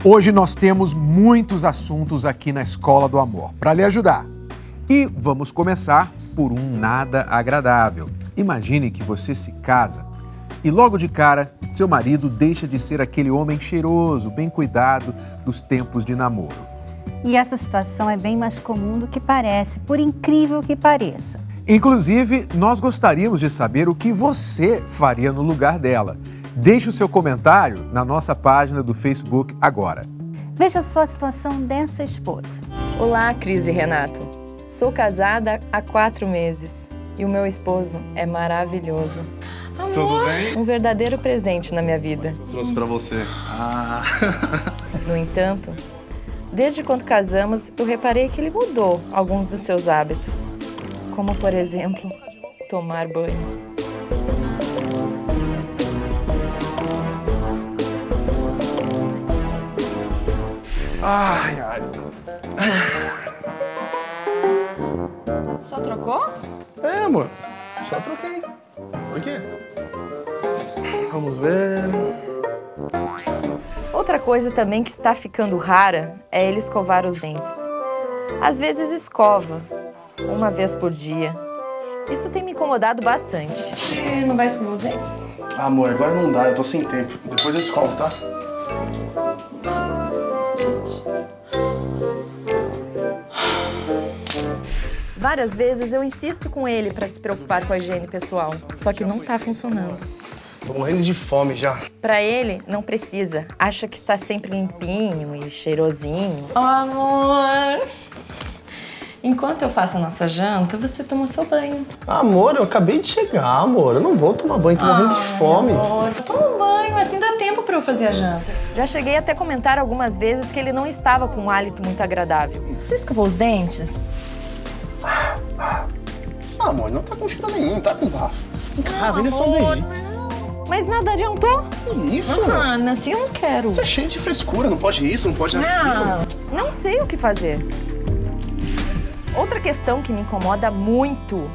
Hoje nós temos muitos assuntos aqui na Escola do Amor para lhe ajudar. E vamos começar por um nada agradável. Imagine que você se casa e logo de cara seu marido deixa de ser aquele homem cheiroso, bem cuidado dos tempos de namoro. E essa situação é bem mais comum do que parece, por incrível que pareça. Inclusive, nós gostaríamos de saber o que você faria no lugar dela. Deixe o seu comentário na nossa página do Facebook agora. Veja só a situação dessa esposa. Olá, Cris e Renato. Sou casada há 4 meses e o meu esposo é maravilhoso. Amor. Tudo bem? Um verdadeiro presente na minha vida. Trouxe pra você. No entanto, desde quando casamos, eu reparei que ele mudou alguns dos seus hábitos. Como, por exemplo, tomar banho. Ai, ai. Só trocou? É, amor. Só troquei. Por quê? Vamos ver. Outra coisa também que está ficando rara é ele escovar os dentes. Às vezes escova, 1 vez por dia. Isso tem me incomodado bastante. Você não vai escovar os dentes? Amor, agora não dá, eu tô sem tempo. Depois eu escovo, tá? Várias vezes eu insisto com ele para se preocupar com a higiene pessoal, só que não tá funcionando. Tô morrendo de fome já. Pra ele, não precisa. Acha que está sempre limpinho e cheirosinho. Oh, amor! Enquanto eu faço a nossa janta, você toma seu banho. Amor, eu acabei de chegar, amor. Eu não vou tomar banho, tô morrendo de fome. Amor, toma um banho, assim dá tempo pra eu fazer a janta. Já cheguei até a comentar algumas vezes que ele não estava com um hálito muito agradável. Você escovou os dentes? Amor, não tá com cheiro nenhum, tá com bafo. Não, vem só um beijinho. Mas nada adiantou. Que isso? Ana, assim eu não quero. Você é cheio de frescura, não pode isso, não pode aquilo. Não sei o que fazer. Outra questão que me incomoda muito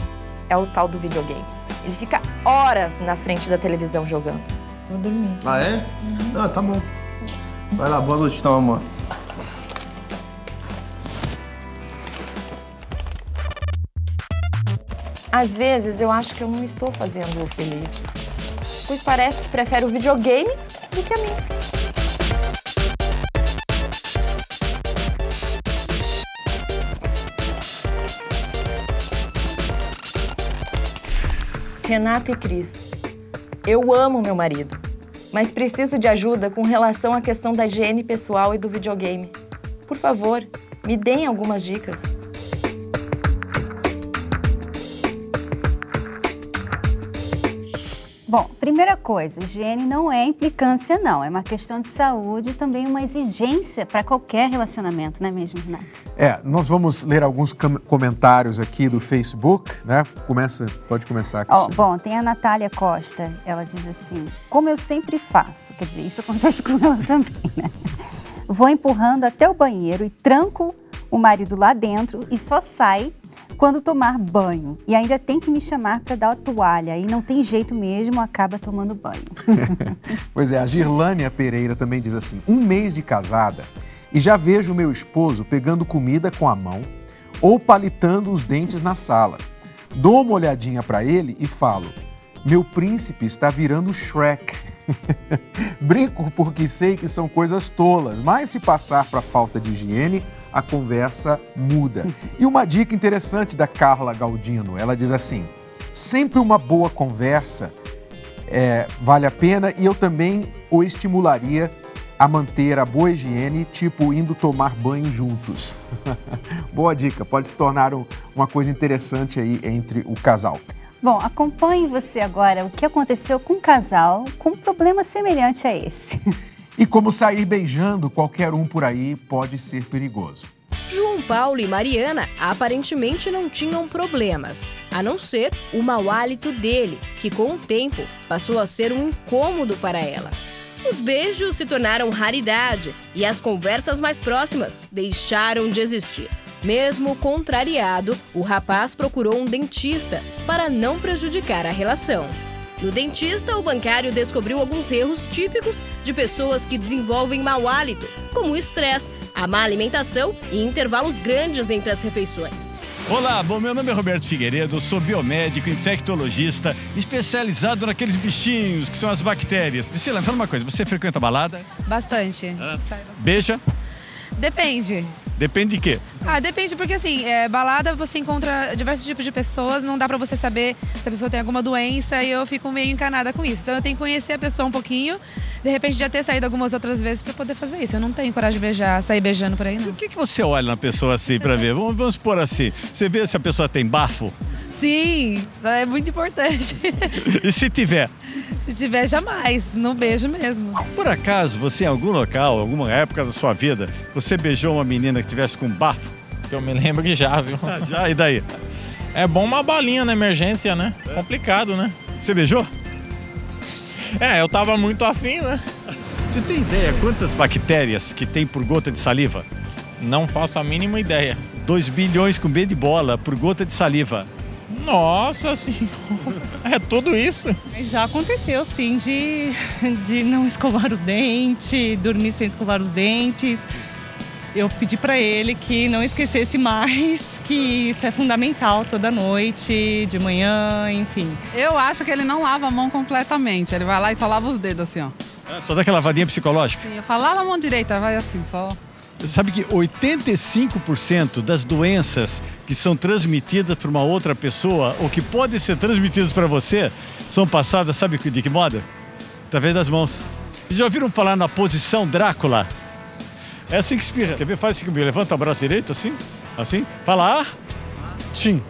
é o tal do videogame. Ele fica horas na frente da televisão jogando. Vou dormir. Ah, é? Ah, tá bom. Vai lá, boa noite então, amor. Às vezes eu acho que eu não estou fazendo-o feliz, pois parece que prefere o videogame do que a mim. Renata e Cris, eu amo meu marido, mas preciso de ajuda com relação à questão da higiene pessoal e do videogame. Por favor, me deem algumas dicas. Bom, primeira coisa, higiene não é implicância não, é uma questão de saúde e também uma exigência para qualquer relacionamento, não é mesmo, Renato? Nós vamos ler alguns comentários aqui do Facebook, né? Pode começar aqui. Bom, tem a Natália Costa, ela diz assim, como eu sempre faço, quer dizer, isso acontece com ela também, né? Vou empurrando até o banheiro e tranco o marido lá dentro e só sai quando tomar banho. E ainda tem que me chamar para dar a toalha. E não tem jeito mesmo, acaba tomando banho. Pois é, a Girlânia Pereira também diz assim, 1 mês de casada e já vejo o meu esposo pegando comida com a mão ou palitando os dentes na sala. Dou uma olhadinha para ele e falo, meu príncipe está virando Shrek. Brinco porque sei que são coisas tolas, mas se passar para falta de higiene, a conversa muda. E uma dica interessante da Carla Galdino, ela diz assim, sempre uma boa conversa vale a pena e eu também o estimularia a manter a boa higiene, tipo indo tomar banho juntos. Boa dica, pode se tornar uma coisa interessante aí entre o casal. Bom, acompanhe você agora o que aconteceu com um casal com um problema semelhante a esse. E como sair beijando qualquer um por aí pode ser perigoso. João Paulo e Mariana aparentemente não tinham problemas, a não ser o mau hálito dele, que com o tempo passou a ser um incômodo para ela. Os beijos se tornaram raridade e as conversas mais próximas deixaram de existir. Mesmo contrariado, o rapaz procurou um dentista para não prejudicar a relação. No dentista, o bancário descobriu alguns erros típicos de pessoas que desenvolvem mau hálito, como o estresse, a má alimentação e intervalos grandes entre as refeições. Olá, bom, meu nome é Roberto Figueiredo, sou biomédico, infectologista, especializado naqueles bichinhos que são as bactérias. Priscila, me fala uma coisa, você frequenta balada? Bastante. Beija? Depende. Depende de quê? Depende porque assim, balada você encontra diversos tipos de pessoas, não dá pra você saber se a pessoa tem alguma doença e eu fico meio encanada com isso. Então eu tenho que conhecer a pessoa um pouquinho, de repente já ter saído algumas outras vezes pra poder fazer isso. Eu não tenho coragem de beijar, sair beijando por aí, não. O que você olha na pessoa assim pra ver? Vamos supor assim, você vê se a pessoa tem bafo? Sim, é muito importante. E se tiver? Se tiver, jamais. Não beijo mesmo. Por acaso, você em algum local, alguma época da sua vida, você beijou uma menina que tivesse com bafo? Que eu me lembro que já, viu? Já? E daí? É bom uma balinha na emergência, né? Complicado, né? Você beijou? Eu tava muito afim, né? Você tem ideia quantas bactérias que tem por gota de saliva? Não faço a mínima ideia. 2 bilhões com B de bola por gota de saliva. Nossa senhora, é tudo isso? Já aconteceu, sim, de não escovar o dente, dormir sem escovar os dentes. Eu pedi para ele que não esquecesse mais, que isso é fundamental toda noite, de manhã, enfim. Eu acho que ele não lava a mão completamente, ele vai lá e só lava os dedos assim, ó. Só dá aquela lavadinha psicológica? Sim, eu falo, lava a mão direita, vai assim, só... Sabe que 85% das doenças que são transmitidas por uma outra pessoa ou que podem ser transmitidas para você são passadas, sabe de que modo? Através das mãos. Já ouviram falar na posição Drácula? É assim que espirra. Quer ver? Faz assim comigo. Levanta o braço direito, assim. Assim. Fala tchim.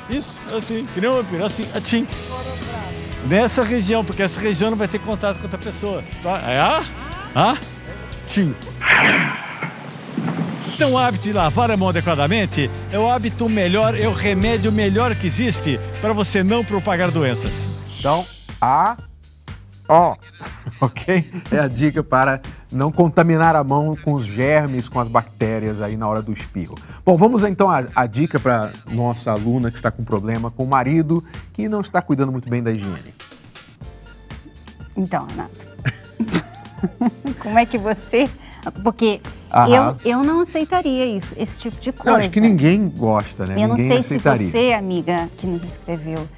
Isso, assim. Que nem um vampiro, assim, tchim. Nessa região, porque essa região não vai ter contato com outra pessoa. É tchim. Então o hábito de lavar a mão adequadamente é o hábito melhor, é o remédio melhor que existe para você não propagar doenças. Então, ok? É a dica para não contaminar a mão com os germes, com as bactérias aí na hora do espirro. Bom, vamos então à dica para nossa aluna que está com problema com o marido que não está cuidando muito bem da higiene. Então, Renato, como é que você... Porque eu não aceitaria isso, esse tipo de coisa. Eu acho que ninguém gosta, né? Eu não sei aceitaria. Se você, amiga, que nos escreveu,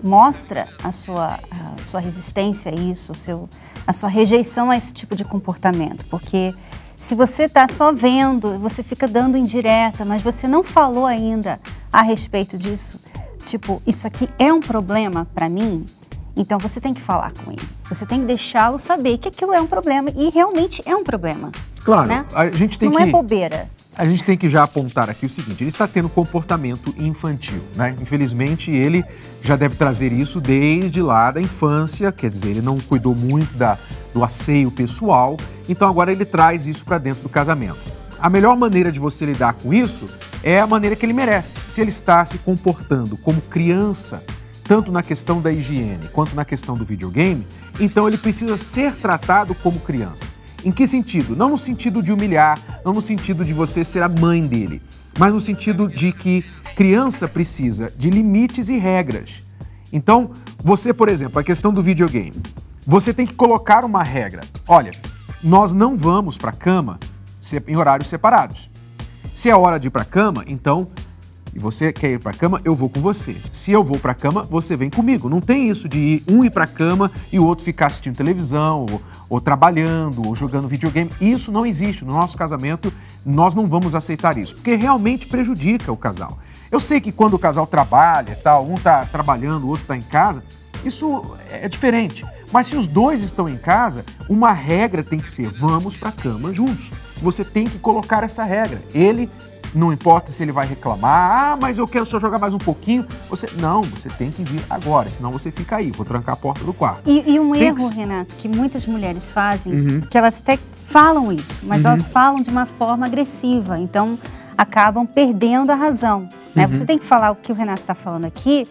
mostra a sua resistência a isso, a sua rejeição a esse tipo de comportamento. Porque se você está só vendo, você fica dando indireta, mas você não falou ainda a respeito disso, tipo, isso aqui é um problema para mim, então você tem que falar com ele. Você tem que deixá-lo saber que aquilo é um problema e realmente é um problema. Claro, né? A gente tem não é bobeira. A gente tem que já apontar aqui o seguinte, ele está tendo comportamento infantil, né? Infelizmente, ele já deve trazer isso desde lá da infância, quer dizer, ele não cuidou muito do asseio pessoal, então agora ele traz isso para dentro do casamento. A melhor maneira de você lidar com isso é a maneira que ele merece. Se ele está se comportando como criança, tanto na questão da higiene quanto na questão do videogame, então ele precisa ser tratado como criança. Em que sentido? Não no sentido de humilhar, não no sentido de você ser a mãe dele, mas no sentido de que criança precisa de limites e regras. Então, você, por exemplo, a questão do videogame, você tem que colocar uma regra. Olha, nós não vamos para a cama em horários separados. Se é hora de ir para a cama, então... E você quer ir para a cama, eu vou com você. Se eu vou para a cama, você vem comigo. Não tem isso de um ir para a cama e o outro ficar assistindo televisão, ou trabalhando, ou jogando videogame. Isso não existe. No nosso casamento, nós não vamos aceitar isso, porque realmente prejudica o casal. Eu sei que quando o casal trabalha e tal, um está trabalhando, o outro está em casa, isso é diferente. Mas se os dois estão em casa, uma regra tem que ser, vamos para a cama juntos. Você tem que colocar essa regra. Não importa se ele vai reclamar, mas eu quero só jogar mais um pouquinho. Você tem que vir agora, senão você fica aí, vou trancar a porta do quarto. E um erro, Renato, que muitas mulheres fazem, que elas até falam isso, mas elas falam de uma forma agressiva, então acabam perdendo a razão. Né? Você tem que falar o que o Renato está falando aqui,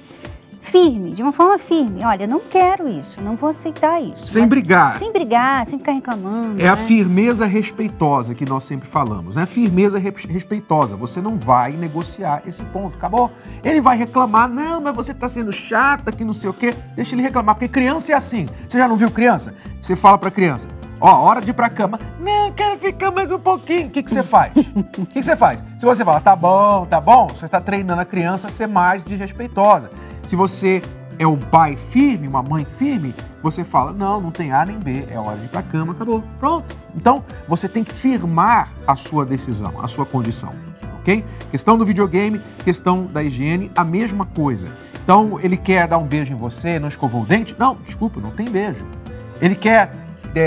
firme, de uma forma firme. Olha, não quero isso, não vou aceitar isso. Sem brigar. Sem brigar, sem ficar reclamando. É a firmeza respeitosa que nós sempre falamos, né? Firmeza respeitosa. Você não vai negociar esse ponto, acabou? Ele vai reclamar, não, mas você tá sendo chata, que não sei o quê. Deixa ele reclamar, porque criança é assim. Você já não viu criança? Você fala pra criança, ó, hora de ir pra cama. Não, quero ficar mais um pouquinho. O que você faz? O que você faz? Se você fala, tá bom, você tá treinando a criança a ser mais desrespeitosa. Se você é um pai firme, uma mãe firme, você fala, não tem A nem B, é hora de ir pra cama, acabou, pronto. Então, você tem que firmar a sua decisão, a sua condição, ok? Questão do videogame, questão da higiene, a mesma coisa. Então, ele quer dar um beijo em você, não escovou o dente? Não, desculpa, não tem beijo. Ele quer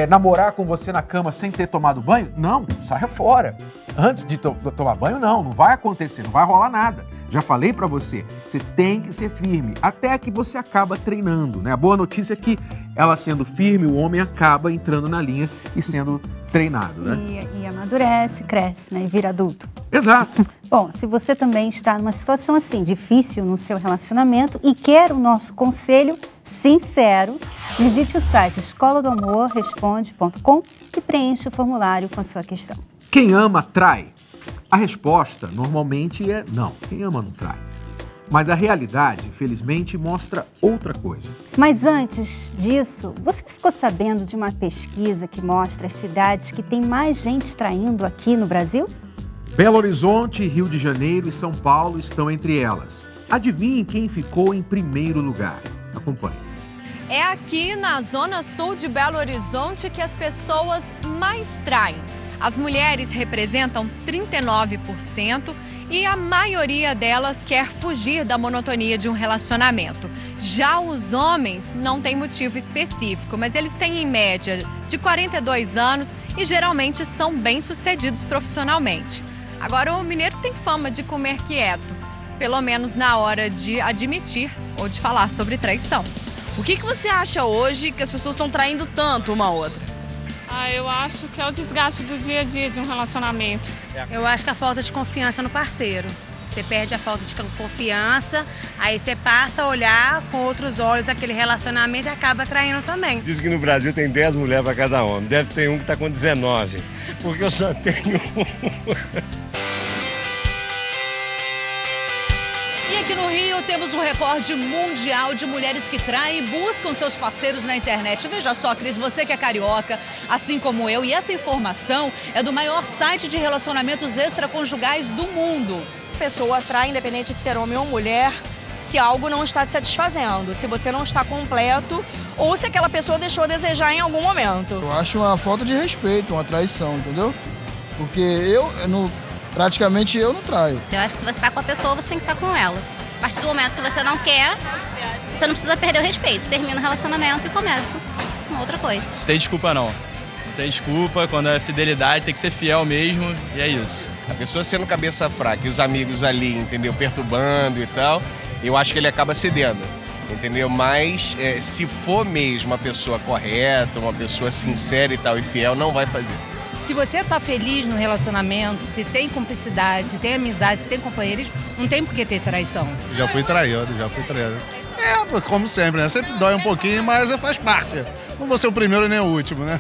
namorar com você na cama sem ter tomado banho? Não, saia fora. Antes de tomar banho, não vai acontecer, não vai rolar nada. Já falei pra você, você tem que ser firme, até que você acaba treinando, né? A boa notícia é que ela sendo firme, o homem acaba entrando na linha e sendo treinado, né? E amadurece, cresce, né? E vira adulto. Exato. Bom, se você também está numa situação assim, difícil no seu relacionamento e quer o nosso conselho sincero, visite o site escoladoamorresponde.com e preencha o formulário com a sua questão. Quem ama, trai. A resposta normalmente é não. Quem ama, não trai. Mas a realidade, infelizmente, mostra outra coisa. Mas antes disso, você ficou sabendo de uma pesquisa que mostra as cidades que têm mais gente traindo aqui no Brasil? Belo Horizonte, Rio de Janeiro e São Paulo estão entre elas. Adivinhe quem ficou em primeiro lugar. Acompanhe. É aqui na zona sul de Belo Horizonte que as pessoas mais traem. As mulheres representam 39% e a maioria delas quer fugir da monotonia de um relacionamento. Já os homens não têm motivo específico, mas eles têm em média de 42 anos e geralmente são bem-sucedidos profissionalmente. Agora, o mineiro tem fama de comer quieto, pelo menos na hora de admitir ou de falar sobre traição. O que você acha hoje que as pessoas estão traindo tanto uma outra? Eu acho que é o desgaste do dia a dia de um relacionamento. Eu acho que a falta de confiança no parceiro. Você perde a falta de confiança, aí você passa a olhar com outros olhos aquele relacionamento e acaba traindo também. Diz que no Brasil tem 10 mulheres para cada homem. Deve ter um que está com 19, porque eu só tenho um. E aqui no Rio temos um recorde mundial de mulheres que traem e buscam seus parceiros na internet. Veja só, Cris, você que é carioca, assim como eu, e essa informação é do maior site de relacionamentos extraconjugais do mundo. A pessoa trai, independente de ser homem ou mulher, se algo não está te satisfazendo, se você não está completo ou se aquela pessoa deixou a desejar em algum momento. Eu acho uma falta de respeito, uma traição, entendeu? Porque praticamente eu não traio. Eu acho que se você está com a pessoa, você tem que estar com ela. A partir do momento que você não quer, você não precisa perder o respeito. Termina o relacionamento e começa com outra coisa. Não tem desculpa não. Não tem desculpa, quando é fidelidade tem que ser fiel mesmo e é isso. A pessoa sendo cabeça fraca e os amigos ali, entendeu, perturbando e tal, eu acho que ele acaba cedendo, entendeu? Mas se for mesmo uma pessoa correta, uma pessoa sincera e tal e fiel, não vai fazer. Se você está feliz no relacionamento, se tem cumplicidade, se tem amizade, se tem companheirismo, não tem por que ter traição. Já fui traído. Como sempre, né? Sempre dói um pouquinho, mas faz parte. Não vou ser o primeiro nem o último, né?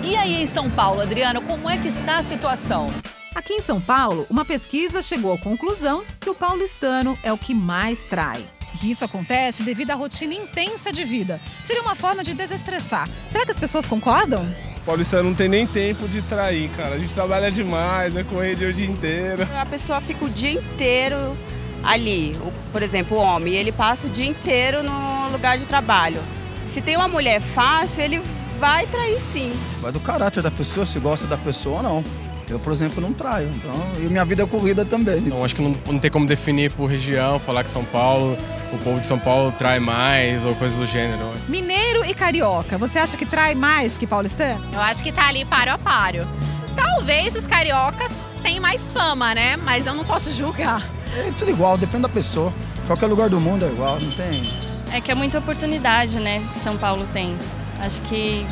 E aí em São Paulo, Adriana, como é que está a situação? Aqui em São Paulo, uma pesquisa chegou à conclusão que o paulistano é o que mais trai. Isso acontece devido à rotina intensa de vida. Seria uma forma de desestressar. Será que as pessoas concordam? O paulistano não tem nem tempo de trair, cara. A gente trabalha demais, corre o dia inteiro. A pessoa fica o dia inteiro ali. Por exemplo, o homem, ele passa o dia inteiro no lugar de trabalho. Se tem uma mulher fácil, ele vai trair sim. Vai do caráter da pessoa, se gosta da pessoa ou não. Eu, por exemplo, não traio, então, e minha vida é corrida também. Então, acho que não tem como definir por região, falar que São Paulo, o povo de São Paulo trai mais ou coisas do gênero. Mineiro e carioca, você acha que trai mais que paulistano? Eu acho que tá ali páreo a páreo. Talvez os cariocas tenham mais fama, né? Mas eu não posso julgar. É tudo igual, depende da pessoa. Qualquer lugar do mundo é igual, não tem... É que é muita oportunidade, né, que São Paulo tem. Acho que...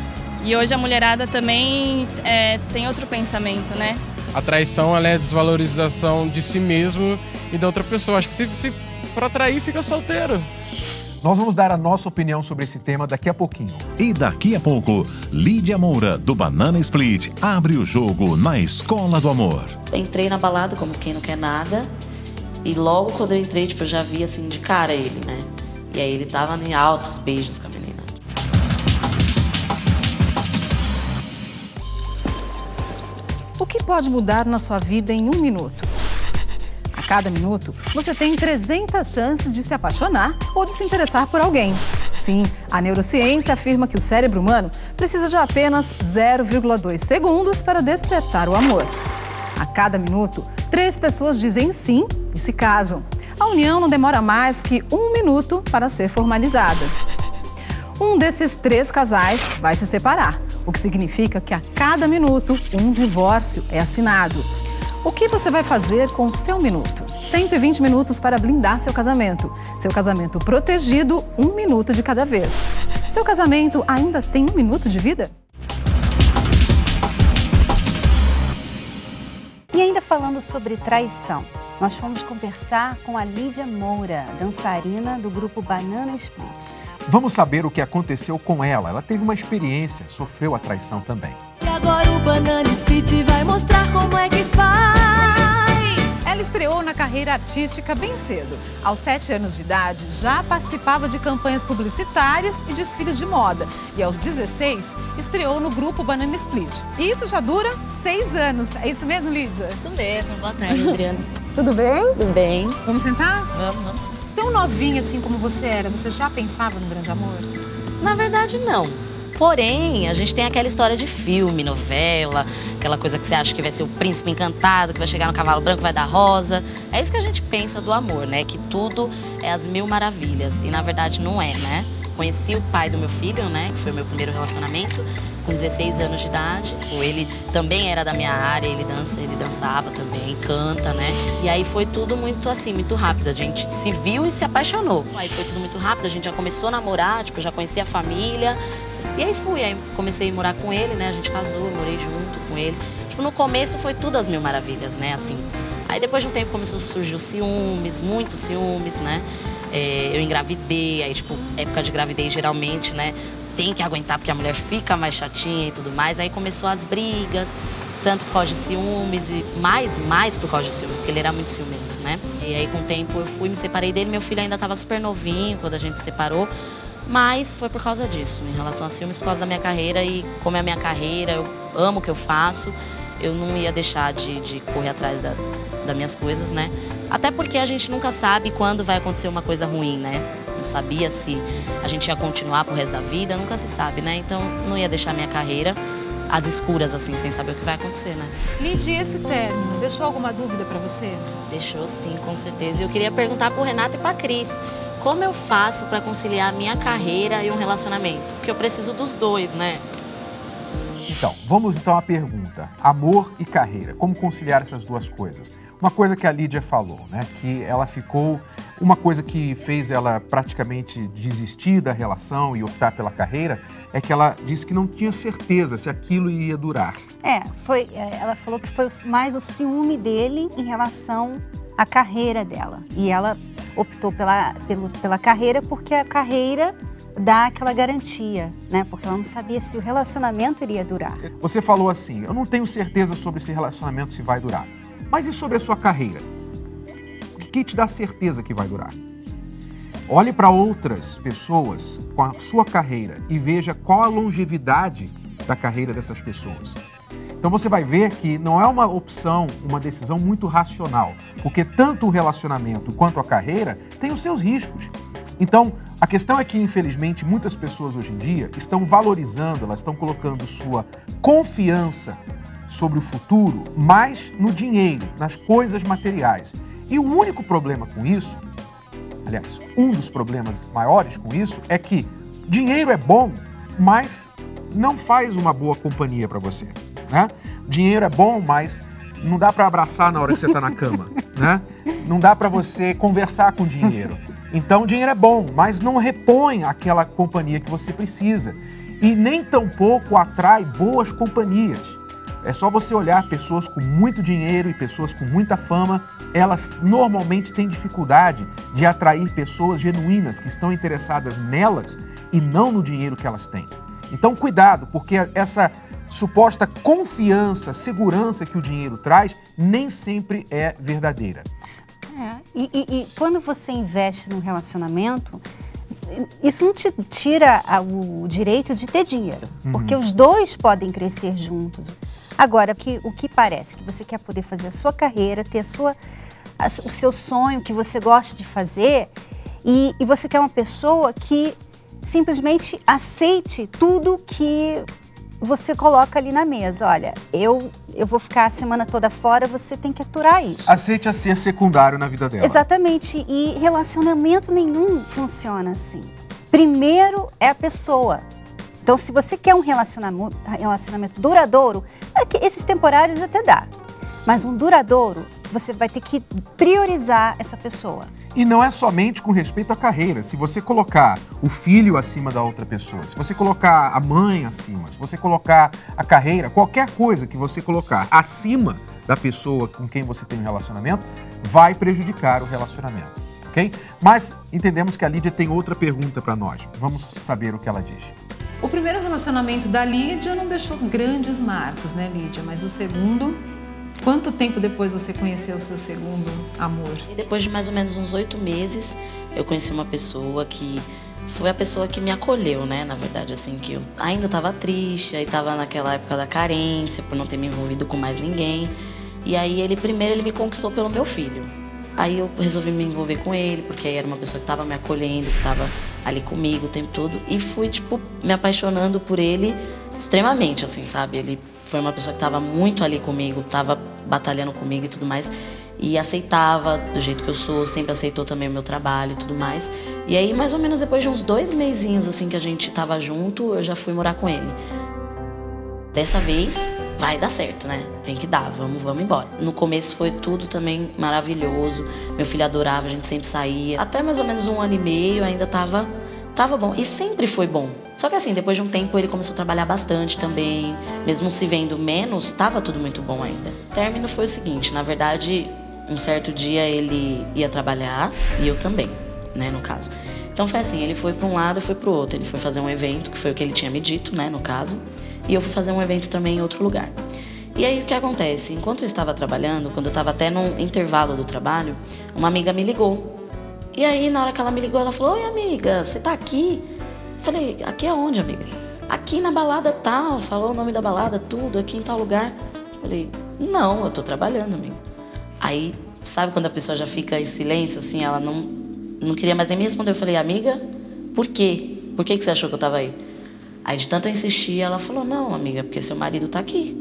E hoje a mulherada também tem outro pensamento, né? A traição, ela é a desvalorização de si mesmo e da outra pessoa. Acho que se pra trair, fica solteiro. Nós vamos dar a nossa opinião sobre esse tema daqui a pouquinho. E daqui a pouco, Lídia Moura, do Banana Split, abre o jogo na Escola do Amor. Entrei na balada como quem não quer nada. E logo quando eu entrei, tipo, eu já vi assim de cara ele, né? E aí ele tava em altos beijos com a menina. O que pode mudar na sua vida em 1 minuto? A cada minuto, você tem 300 chances de se apaixonar ou de se interessar por alguém. Sim, a neurociência afirma que o cérebro humano precisa de apenas 0,2 segundos para despertar o amor. A cada minuto, 3 pessoas dizem sim e se casam. A união não demora mais que 1 minuto para ser formalizada. Um desses 3 casais vai se separar, o que significa que a cada minuto um divórcio é assinado. O que você vai fazer com o seu minuto? 120 minutos para blindar seu casamento. Seu casamento protegido, 1 minuto de cada vez. Seu casamento ainda tem 1 minuto de vida? E ainda falando sobre traição, nós fomos conversar com a Lídia Moura, dançarina do grupo Banana Split. Vamos saber o que aconteceu com ela. Ela teve uma experiência, sofreu a traição também. E agora o Banana Split vai mostrar como é que faz. Ela estreou na carreira artística bem cedo. Aos 7 anos de idade, já participava de campanhas publicitárias e desfiles de moda. E aos 16, estreou no grupo Banana Split. E isso já dura 6 anos. É isso mesmo, Lídia? Isso mesmo. Boa tarde, Adriana. Tudo bem? Tudo bem. Vamos sentar? Vamos. Tão novinha assim como você era, você já pensava no grande amor? Na verdade, não. Porém, a gente tem aquela história de filme, novela, aquela coisa que você acha que vai ser o príncipe encantado, que vai chegar no cavalo branco, vai dar rosa. É isso que a gente pensa do amor, né? Que tudo é as 1000 maravilhas. E na verdade não é, né? Conheci o pai do meu filho, né? Que foi o meu primeiro relacionamento, com 16 anos de idade. Ele também era da minha área, ele dançava também, canta, né? E aí foi tudo muito assim, muito rápido. A gente se viu e se apaixonou. Aí foi tudo muito rápido, a gente já começou a namorar, tipo, já conhecia a família. E aí comecei a morar com ele, né? A gente casou, eu morei junto com ele. Tipo, no começo foi tudo as 1000 maravilhas, né? Assim. Aí depois de um tempo começou a surgir os ciúmes, muitos ciúmes, né? Eu engravidei, aí tipo, época de gravidez geralmente, né? Tem que aguentar porque a mulher fica mais chatinha e tudo mais. Aí começou as brigas, tanto por causa de ciúmes e mais por causa de ciúmes, porque ele era muito ciumento, né? E aí com o tempo eu fui, me separei dele, meu filho ainda estava super novinho quando a gente se separou. Mas foi por causa disso, em relação a ciúmes, por causa da minha carreira. E como é a minha carreira, eu amo o que eu faço, eu não ia deixar de correr atrás das minhas coisas, né? Até porque a gente nunca sabe quando vai acontecer uma coisa ruim, né? Não sabia se a gente ia continuar pro resto da vida, nunca se sabe, né? Então não ia deixar a minha carreira às escuras, assim, sem saber o que vai acontecer, né? Lídia, esse término deixou alguma dúvida pra você? Deixou sim, com certeza. E eu queria perguntar pro Renato e pra Cris. Como eu faço para conciliar a minha carreira e um relacionamento? Porque eu preciso dos dois, né? Então, vamos então à pergunta. Amor e carreira, como conciliar essas duas coisas? Uma coisa que a Lídia falou, né? Que ela ficou... Uma coisa que fez ela praticamente desistir da relação e optar pela carreira é que ela disse que não tinha certeza se aquilo iria durar. Ela falou que foi mais o ciúme dele em relação à carreira dela. E ela optou pela carreira porque a carreira dá aquela garantia, né? Porque ela não sabia se o relacionamento iria durar. Você falou assim, eu não tenho certeza sobre esse relacionamento se vai durar. Mas e sobre a sua carreira? O que te dá certeza que vai durar? Olhe para outras pessoas com a sua carreira e veja qual a longevidade da carreira dessas pessoas. Então você vai ver que não é uma opção, uma decisão muito racional, porque tanto o relacionamento quanto a carreira têm os seus riscos. Então, a questão é que, infelizmente, muitas pessoas hoje em dia estão valorizando, elas estão colocando sua confiança sobre o futuro mais no dinheiro, nas coisas materiais. E o único problema com isso, aliás, um dos problemas maiores com isso, é que dinheiro é bom, mas não faz uma boa companhia para você. Né? Dinheiro é bom, mas não dá para abraçar na hora que você está na cama, né? Não dá para você conversar com dinheiro. Então, dinheiro é bom, mas não repõe aquela companhia que você precisa. E nem tampouco atrai boas companhias. É só você olhar pessoas com muito dinheiro e pessoas com muita fama, elas normalmente têm dificuldade de atrair pessoas genuínas que estão interessadas nelas e não no dinheiro que elas têm. Então, cuidado, porque essa suposta confiança, segurança que o dinheiro traz, nem sempre é verdadeira. E quando você investe num relacionamento, isso não te tira o direito de ter dinheiro, porque os dois podem crescer juntos. Agora, o que parece que você quer poder fazer a sua carreira, ter o seu sonho que você gosta de fazer, e você quer uma pessoa que simplesmente aceite tudo que você coloca ali na mesa. Olha, eu vou ficar a semana toda fora, você tem que aturar isso. Aceite a ser secundário na vida dela. Exatamente, e relacionamento nenhum funciona assim. Primeiro é a pessoa. Então, se você quer um relacionamento duradouro, esses temporários até dá. Mas um duradouro, você vai ter que priorizar essa pessoa. E não é somente com respeito à carreira. Se você colocar o filho acima da outra pessoa, se você colocar a mãe acima, se você colocar a carreira, qualquer coisa que você colocar acima da pessoa com quem você tem um relacionamento, vai prejudicar o relacionamento, ok? Mas entendemos que a Lídia tem outra pergunta para nós. Vamos saber o que ela diz. O primeiro relacionamento da Lídia não deixou grandes marcas, né, Lídia? Mas o segundo, quanto tempo depois você conheceu o seu segundo amor? E depois de mais ou menos uns 8 meses, eu conheci uma pessoa que foi a pessoa que me acolheu, né? Na verdade, assim, que eu ainda estava triste, aí estava naquela época da carência, por não ter me envolvido com mais ninguém. E aí, primeiro ele me conquistou pelo meu filho. Aí eu resolvi me envolver com ele, porque aí era uma pessoa que estava me acolhendo, que estava ali comigo o tempo todo. E fui, me apaixonando por ele extremamente, assim, sabe? Ele foi uma pessoa que estava muito ali comigo, estava batalhando comigo e tudo mais. E aceitava do jeito que eu sou, sempre aceitou também o meu trabalho e tudo mais. E aí, mais ou menos depois de uns 2 mesinhos, assim, que a gente estava junto, eu já fui morar com ele. Dessa vez, vai dar certo, né? Tem que dar, vamos embora. No começo foi tudo também maravilhoso. Meu filho adorava, a gente sempre saía. Até mais ou menos 1 ano e meio ainda tava bom. E sempre foi bom. Só que assim, depois de um tempo ele começou a trabalhar bastante também. Mesmo se vendo menos, tava tudo muito bom ainda. O término foi o seguinte, na verdade, um certo dia ele ia trabalhar e eu também, né, no caso. Então foi assim, ele foi para um lado e foi para o outro. Ele foi fazer um evento, que foi o que ele tinha me dito, né, no caso. E eu fui fazer um evento também em outro lugar. E aí o que acontece? Enquanto eu estava trabalhando, quando eu estava até num intervalo do trabalho, uma amiga me ligou. E aí na hora que ela me ligou, ela falou: "Oi, amiga, você tá aqui?" Eu falei: "Aqui é onde, amiga?" "Aqui na balada tal", falou o nome da balada, tudo, aqui em tal lugar. Eu falei: "Não, eu tô trabalhando, amiga." Aí, sabe quando a pessoa já fica em silêncio, assim, ela não queria mais nem me responder. Eu falei: "Amiga, por quê? Por que você achou que eu tava aí?" Aí de tanto eu insistir, ela falou: "Não, amiga, porque seu marido tá aqui."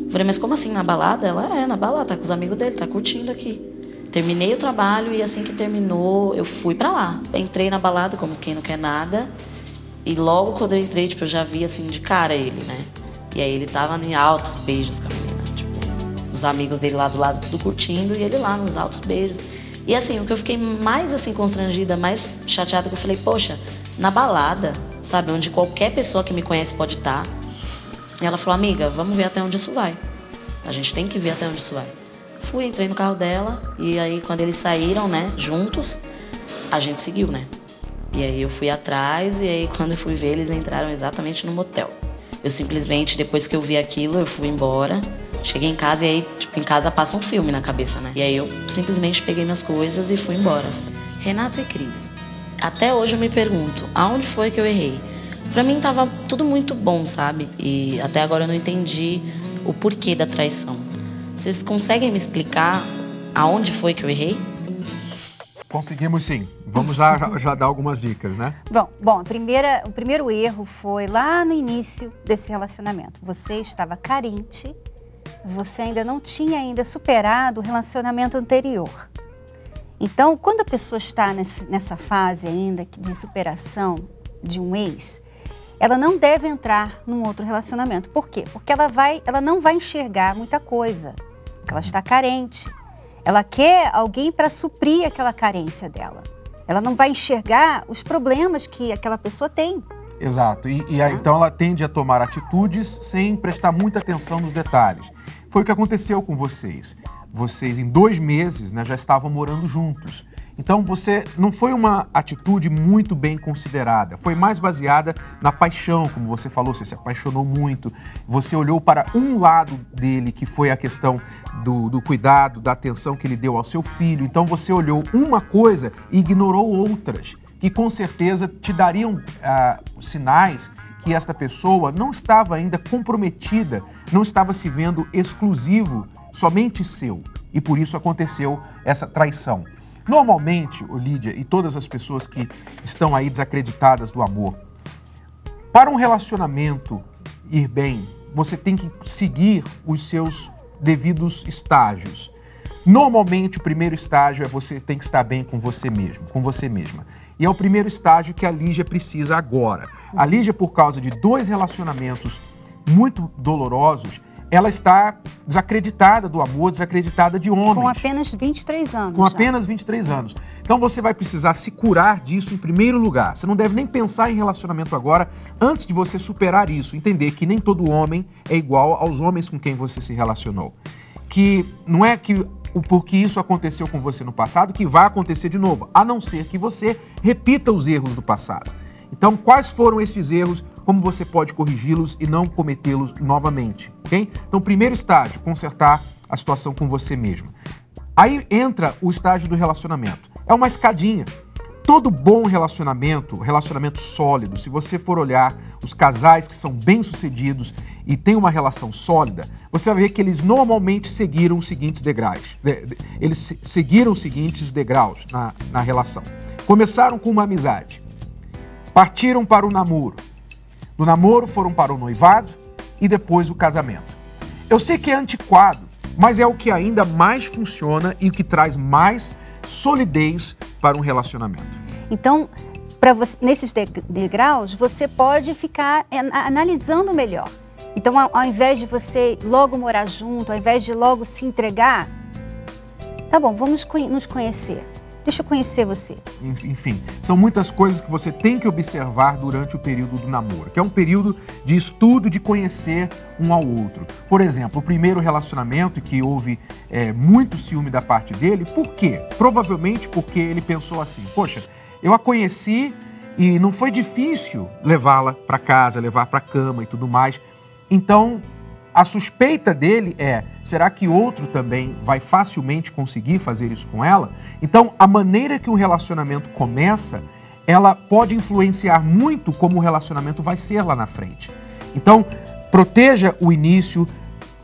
Eu falei: "Mas como assim, na balada?" Ela: "Na balada, tá com os amigos dele, tá curtindo aqui." Terminei o trabalho e assim que terminou, eu fui pra lá. Entrei na balada como quem não quer nada. E logo quando eu entrei, eu já vi assim de cara ele, né? E aí ele tava em altos beijos com a menina. Os amigos dele lá do lado tudo curtindo e ele lá nos altos beijos. E assim, o que eu fiquei mais assim constrangida, mais chateada, que eu falei: "Poxa, na balada, sabe, onde qualquer pessoa que me conhece pode estar." E ela falou: "Amiga, vamos ver até onde isso vai. A gente tem que ver até onde isso vai." Fui, entrei no carro dela e aí quando eles saíram, né, juntos, a gente seguiu, né? E aí eu fui atrás e aí quando eu fui ver, eles entraram exatamente no motel. Eu simplesmente, depois que eu vi aquilo, eu fui embora. Cheguei em casa e aí, em casa passa um filme na cabeça, né? E aí eu simplesmente peguei minhas coisas e fui embora. Renato e Cris, até hoje eu me pergunto, aonde foi que eu errei? Pra mim tava tudo muito bom, sabe? E até agora eu não entendi o porquê da traição. Vocês conseguem me explicar aonde foi que eu errei? Conseguimos sim. Vamos já dar algumas dicas, né? Bom, o primeiro erro foi lá no início desse relacionamento. Você estava carente, você ainda não tinha superado o relacionamento anterior. Então, quando a pessoa está nessa fase ainda de superação de um ex, ela não deve entrar num outro relacionamento. Por quê? Porque ela não vai enxergar muita coisa. Ela está carente. Ela quer alguém para suprir aquela carência dela. Ela não vai enxergar os problemas que aquela pessoa tem. Exato. E aí, então ela tende a tomar atitudes sem prestar muita atenção nos detalhes. Foi o que aconteceu com vocês. Vocês, em 2 meses, né, já estavam morando juntos. Então, você não foi uma atitude muito bem considerada. Foi mais baseada na paixão, como você falou, você se apaixonou muito. Você olhou para um lado dele, que foi a questão do cuidado, da atenção que ele deu ao seu filho. Então, você olhou uma coisa e ignorou outras, que com certeza te dariam sinais que esta pessoa não estava ainda comprometida, não estava se vendo exclusivo, somente seu. E por isso aconteceu essa traição. Normalmente, Lídia e todas as pessoas que estão aí desacreditadas do amor, para um relacionamento ir bem, você tem que seguir os seus devidos estágios. Normalmente, o primeiro estágio é você tem que estar bem com você mesmo, com você mesma. E é o primeiro estágio que a Lígia precisa agora. A Lígia, por causa de 2 relacionamentos muito dolorosos, ela está desacreditada do amor, desacreditada de homens. Com apenas 23 anos. Com apenas 23 anos. Então você vai precisar se curar disso em primeiro lugar. Você não deve nem pensar em relacionamento agora, antes de você superar isso. Entender que nem todo homem é igual aos homens com quem você se relacionou. Que não é que porque isso aconteceu com você no passado que vai acontecer de novo, a não ser que você repita os erros do passado. Então, quais foram estes erros, como você pode corrigi-los e não cometê-los novamente, ok? Então, primeiro estágio, consertar a situação com você mesmo. Aí entra o estágio do relacionamento. É uma escadinha. Todo bom relacionamento sólido, se você for olhar os casais que são bem-sucedidos e têm uma relação sólida, você vai ver que eles normalmente seguiram os seguintes degraus. Eles seguiram os seguintes degraus na relação. Começaram com uma amizade. Partiram para o namoro. Do namoro foram para o noivado e depois o casamento. Eu sei que é antiquado, mas é o que ainda mais funciona e o que traz mais solidez para um relacionamento. Então, nesses degraus, você pode ficar analisando melhor. Então, ao invés de você logo morar junto, ao invés de logo se entregar, tá bom, vamos nos conhecer. Deixa eu conhecer você. Enfim, são muitas coisas que você tem que observar durante o período do namoro, que é um período de estudo, de conhecer um ao outro. Por exemplo, o primeiro relacionamento que houve muito ciúme da parte dele, por quê? Provavelmente porque ele pensou assim, poxa, eu a conheci e não foi difícil levá-la para casa, levar para a cama e tudo mais. Então, a suspeita dele é, será que outro também vai facilmente conseguir fazer isso com ela? Então, a maneira que o relacionamento começa, ela pode influenciar muito como o relacionamento vai ser lá na frente. Então, proteja o início,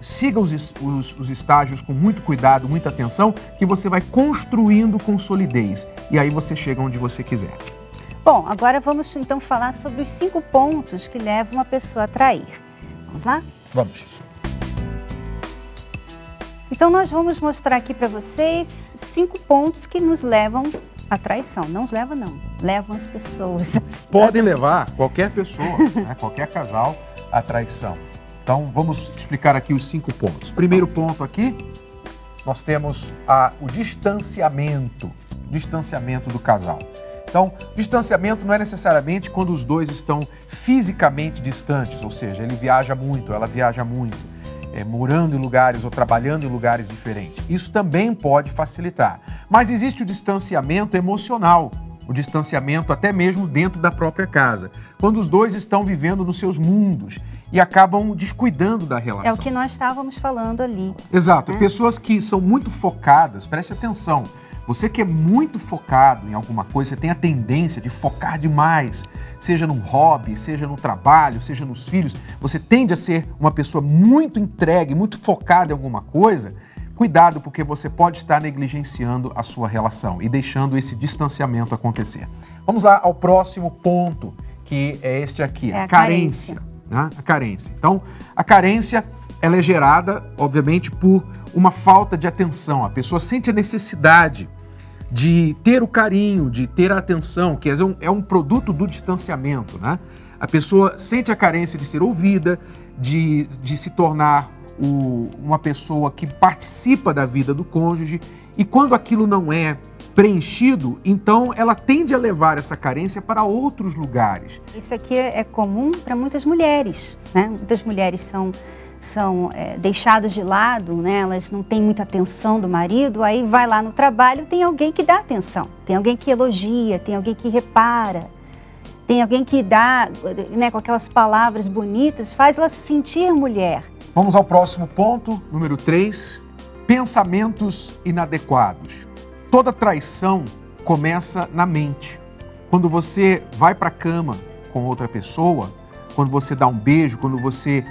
siga os estágios com muito cuidado, muita atenção, que você vai construindo com solidez. E aí você chega onde você quiser. Bom, agora vamos então falar sobre os 5 pontos que levam uma pessoa a trair. Vamos lá? Vamos. Então, nós vamos mostrar aqui para vocês 5 pontos que nos levam à traição. Não os levam, não. Levam as pessoas. Podem levar qualquer pessoa, né, qualquer casal à traição. Então, vamos explicar aqui os 5 pontos. Primeiro ponto aqui, nós temos o distanciamento do casal. Então, distanciamento não é necessariamente quando os dois estão fisicamente distantes, ou seja, ele viaja muito, ela viaja muito. Morando em lugares ou trabalhando em lugares diferentes. Isso também pode facilitar. Mas existe o distanciamento emocional, o distanciamento até mesmo dentro da própria casa, quando os dois estão vivendo nos seus mundos e acabam descuidando da relação. É o que nós estávamos falando ali. Exato. Pessoas que são muito focadas, preste atenção, você que é muito focado em alguma coisa, você tem a tendência de focar demais, seja num hobby, seja no trabalho, seja nos filhos, você tende a ser uma pessoa muito entregue, muito focada em alguma coisa, cuidado porque você pode estar negligenciando a sua relação e deixando esse distanciamento acontecer. Vamos lá ao próximo ponto, que é este aqui, a carência. Né? A carência. Então, a carência, ela é gerada, obviamente, por uma falta de atenção. A pessoa sente a necessidade de ter o carinho, de ter a atenção, que é um produto do distanciamento, né? A pessoa sente a carência de ser ouvida, de se tornar uma pessoa que participa da vida do cônjuge, e quando aquilo não é preenchido, então ela tende a levar essa carência para outros lugares. Isso aqui é comum para muitas mulheres, né? Muitas mulheres são deixadas de lado, né? Elas não têm muita atenção do marido, aí vai lá no trabalho, tem alguém que dá atenção, tem alguém que elogia, tem alguém que repara, tem alguém que dá, né, com aquelas palavras bonitas, faz ela se sentir mulher. Vamos ao próximo ponto, número 3, pensamentos inadequados. Toda traição começa na mente. Quando você vai para a cama com outra pessoa, quando você dá um beijo, quando você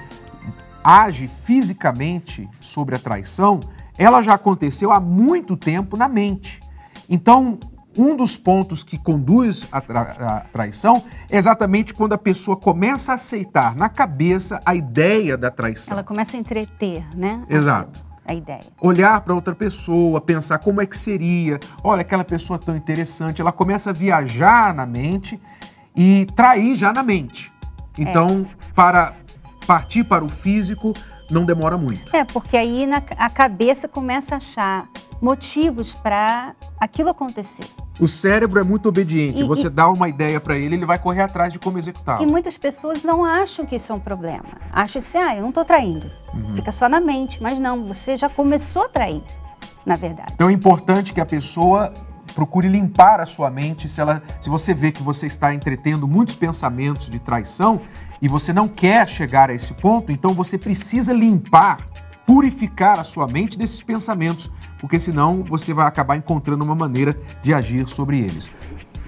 age fisicamente sobre a traição, ela já aconteceu há muito tempo na mente. Então, um dos pontos que conduz à traição é exatamente quando a pessoa começa a aceitar na cabeça a ideia da traição. Ela começa a entreter, né? Exato. A ideia. Olhar para outra pessoa, pensar como é que seria, olha, aquela pessoa tão interessante, ela começa a viajar na mente e trair já na mente. Então, para partir para o físico, não demora muito. Porque aí a cabeça começa a achar motivos para aquilo acontecer. O cérebro é muito obediente. Você dá uma ideia para ele, ele vai correr atrás de como executá-la. E muitas pessoas não acham que isso é um problema. Acham assim, eu não estou traindo. Fica só na mente. Mas não, você já começou a trair, na verdade. Então é importante que a pessoa procure limpar a sua mente. Se você vê que você está entretendo muitos pensamentos de traição e você não quer chegar a esse ponto, então você precisa limpar, purificar a sua mente desses pensamentos, porque senão você vai acabar encontrando uma maneira de agir sobre eles.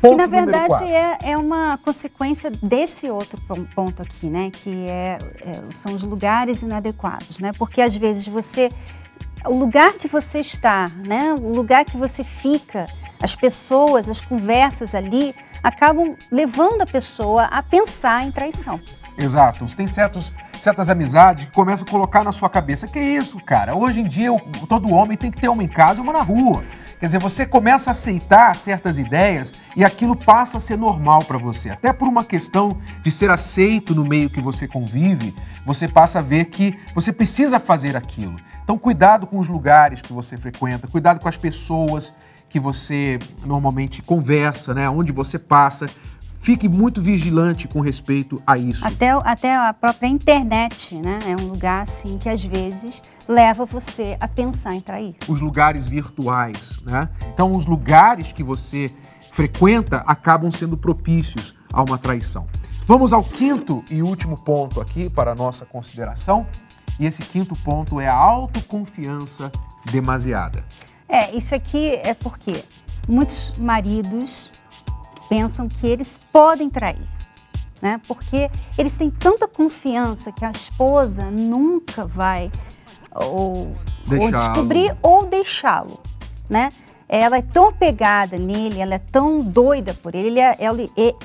Que na verdade é uma consequência desse outro ponto aqui, né? Que são os lugares inadequados, né? Porque às vezes o lugar que você está, né? O lugar que você fica, as pessoas, as conversas ali acabam levando a pessoa a pensar em traição. Exato. Tem certas amizades que começam a colocar na sua cabeça, que isso, cara? Hoje em dia, todo homem tem que ter uma em casa e uma na rua. Quer dizer, você começa a aceitar certas ideias e aquilo passa a ser normal para você. Até por uma questão de ser aceito no meio que você convive, você passa a ver que você precisa fazer aquilo. Então, cuidado com os lugares que você frequenta, cuidado com as pessoas que você normalmente conversa, né? Onde você passa. Fique muito vigilante com respeito a isso. Até a própria internet, né? É um lugar, assim, que às vezes leva você a pensar em trair. Os lugares virtuais, né? Então, os lugares que você frequenta acabam sendo propícios a uma traição. Vamos ao quinto e último ponto aqui para a nossa consideração. E esse quinto ponto é a autoconfiança demasiada. Isso aqui é porque muitos maridos pensam que eles podem trair, né? Porque eles têm tanta confiança que a esposa nunca vai ou descobrir ou deixá-lo, né? Ela é tão apegada nele, ela é tão doida por ele,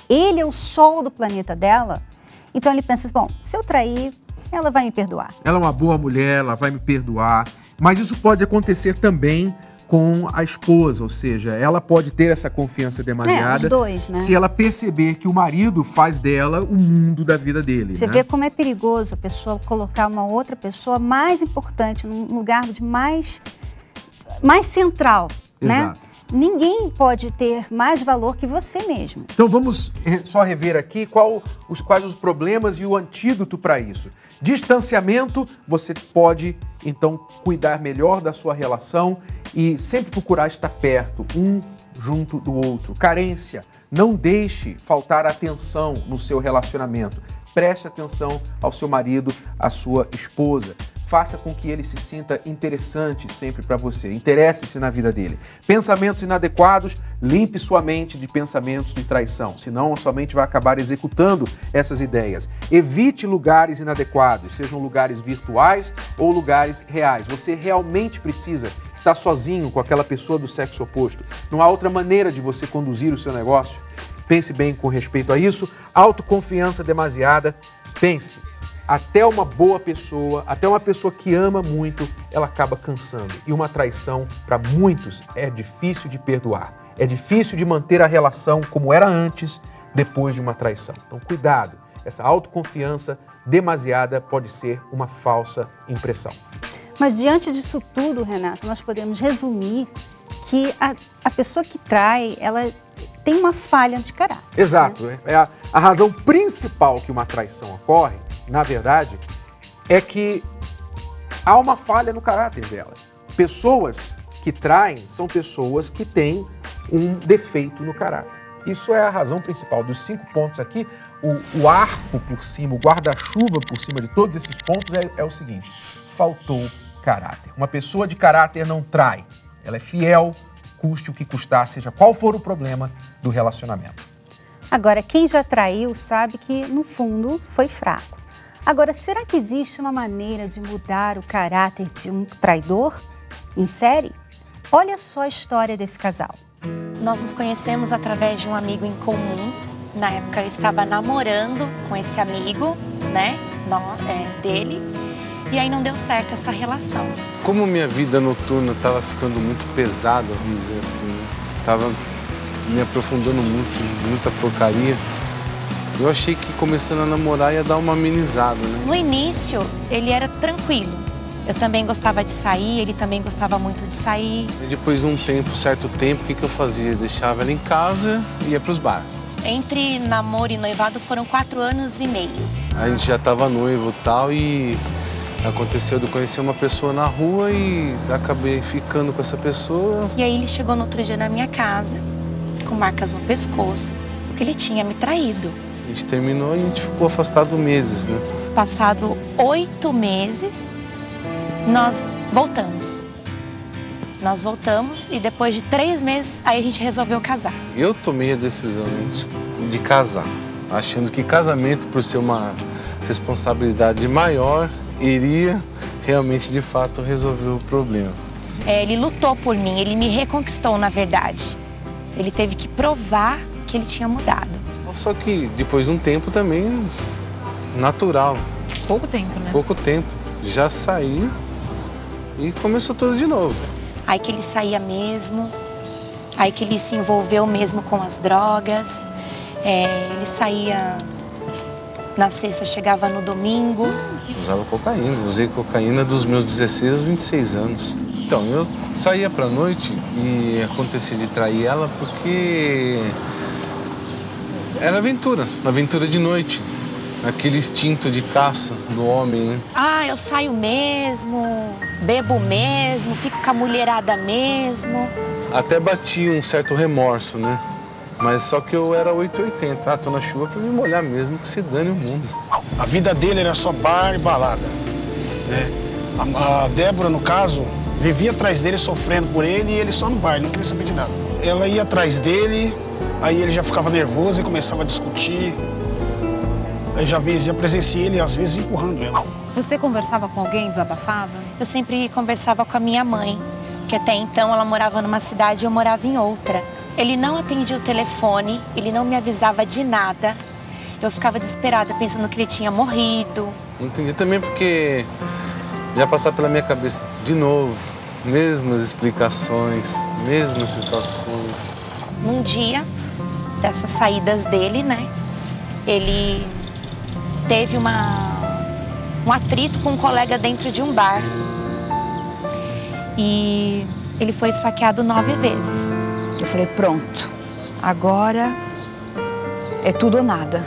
ele é o sol do planeta dela. Então ele pensa, bom, se eu trair, ela vai me perdoar. Ela é uma boa mulher, ela vai me perdoar. Mas isso pode acontecer também com a esposa, ou seja, ela pode ter essa confiança demasiada os dois, né? Se ela perceber que o marido faz dela o mundo da vida dele. Você vê como é perigoso a pessoa colocar uma outra pessoa mais importante, num lugar de mais central, Exato. Né? Ninguém pode ter mais valor que você mesmo. Então vamos só rever aqui quais os problemas e o antídoto para isso. Distanciamento, você pode então cuidar melhor da sua relação e sempre procurar estar perto, um junto do outro. Carência, não deixe faltar atenção no seu relacionamento. Preste atenção ao seu marido, à sua esposa. Faça com que ele se sinta interessante sempre para você. Interesse-se na vida dele. Pensamentos inadequados, limpe sua mente de pensamentos de traição. Senão, a sua mente vai acabar executando essas ideias. Evite lugares inadequados, sejam lugares virtuais ou lugares reais. Você realmente precisa estar sozinho com aquela pessoa do sexo oposto. Não há outra maneira de você conduzir o seu negócio. Pense bem com respeito a isso. Autoconfiança demasiada. Pense. Até uma boa pessoa, até uma pessoa que ama muito, ela acaba cansando. E uma traição, para muitos, é difícil de perdoar. É difícil de manter a relação como era antes, depois de uma traição. Então, cuidado. Essa autoconfiança demasiada pode ser uma falsa impressão. Mas diante disso tudo, Renato, nós podemos resumir que a pessoa que trai, ela tem uma falha de caráter. Exato. Né? A razão principal que uma traição ocorre, na verdade, é que há uma falha no caráter dela. Pessoas que traem são pessoas que têm um defeito no caráter. Isso é a razão principal. Dos 5 pontos aqui, o arco por cima, o guarda-chuva por cima de todos esses pontos é o seguinte: faltou caráter. Uma pessoa de caráter não trai. Ela é fiel, custe o que custar, seja qual for o problema do relacionamento. Agora, quem já traiu sabe que, no fundo, foi fraco. Agora, será que existe uma maneira de mudar o caráter de um traidor em série? Olha só a história desse casal. Nós nos conhecemos através de um amigo em comum. Na época eu estava namorando com esse amigo, né, dele. E aí não deu certo essa relação. Como minha vida noturna estava ficando muito pesada, vamos dizer assim, estava me aprofundando muito, muita porcaria, eu achei que começando a namorar ia dar uma amenizada, né? No início, ele era tranquilo. Eu também gostava de sair, ele também gostava muito de sair. E depois de um certo tempo, o que eu fazia? Deixava ela em casa e ia para os bares. Entre namoro e noivado foram 4 anos e meio. A gente já estava noivo e tal, e aconteceu de eu conhecer uma pessoa na rua e acabei ficando com essa pessoa. E aí ele chegou no outro dia na minha casa, com marcas no pescoço, porque ele tinha me traído. A gente terminou e a gente ficou afastado meses, né? Passado 8 meses, nós voltamos. Nós voltamos e depois de 3 meses, aí a gente resolveu casar. Eu tomei a decisão de casar, achando que casamento, por ser uma responsabilidade maior, iria realmente, de fato, resolver o problema. Ele lutou por mim, ele me reconquistou, na verdade. Ele teve que provar que ele tinha mudado. Só que depois de um tempo também, natural. Pouco tempo, né? Pouco tempo. Já saí e começou tudo de novo. Aí que ele saía mesmo, aí que ele se envolveu mesmo com as drogas. Ele saía na sexta, chegava no domingo. Usava cocaína, usei cocaína dos meus 16 aos 26 anos. Então, eu saía pra noite e acontecia de trair ela porque era aventura de noite. Aquele instinto de caça do homem, né? Ah, eu saio mesmo, bebo mesmo, fico com a mulherada mesmo. Até bati um certo remorso, né? Mas só que eu era 880. Tô na chuva pra me molhar mesmo, que se dane o mundo. A vida dele era só bar e balada, né? A Débora, no caso, vivia atrás dele, sofrendo por ele, e ele só no bar, não queria saber de nada. Ela ia atrás dele, aí ele já ficava nervoso e começava a discutir. Aí já presenciei ele, às vezes, empurrando ela. Você conversava com alguém, desabafava? Eu sempre conversava com a minha mãe, que até então ela morava numa cidade e eu morava em outra. Ele não atendia o telefone, ele não me avisava de nada. Eu ficava desesperada, pensando que ele tinha morrido. Entendi também porque já passava pela minha cabeça de novo, mesmas explicações, mesmas situações. Num dia dessas saídas dele, né, ele teve um atrito com um colega dentro de um bar. E ele foi esfaqueado 9 vezes. Eu falei, pronto, agora é tudo ou nada.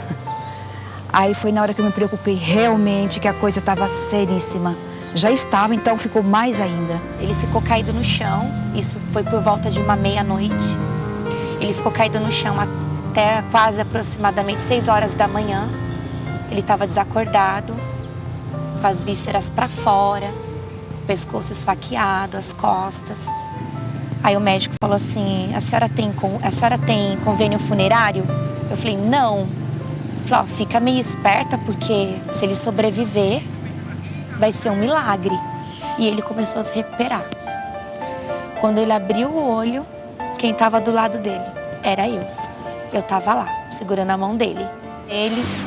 Aí foi na hora que eu me preocupei realmente, que a coisa estava seríssima. Já estava, então ficou mais ainda. Ele ficou caído no chão, isso foi por volta de uma meia-noite. Ele ficou caído no chão até quase aproximadamente 6 horas da manhã. Ele estava desacordado, com as vísceras para fora, o pescoço esfaqueado, as costas. Aí o médico falou assim, a senhora tem convênio funerário? Eu falei, não. Ele falou, fica meio esperta, porque se ele sobreviver, vai ser um milagre. E ele começou a se recuperar. Quando ele abriu o olho, quem estava do lado dele era eu. Eu estava lá, segurando a mão dele.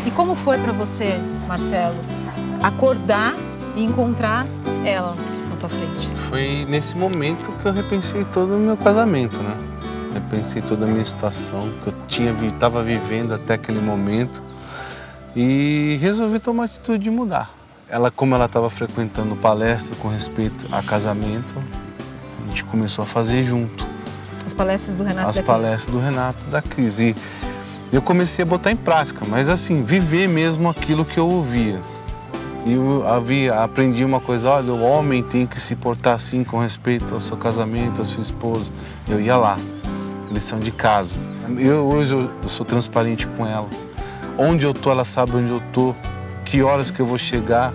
E como foi para você, Marcelo, acordar e encontrar ela na tua frente? Foi nesse momento que eu repensei todo o meu casamento, né? Repensei toda a minha situação que eu estava vivendo até aquele momento e resolvi tomar a atitude de mudar. Como ela estava frequentando palestra com respeito a casamento, a gente começou a fazer junto. As palestras do Renato As palestras do Renato e da Cris. E eu comecei a botar em prática, mas assim, viver mesmo aquilo que eu ouvia. E eu aprendi uma coisa, olha, o homem tem que se portar assim com respeito ao seu casamento, à sua esposa. Eu ia lá, lição de casa. Hoje eu sou transparente com ela. Onde eu tô, ela sabe onde eu tô, que horas que eu vou chegar.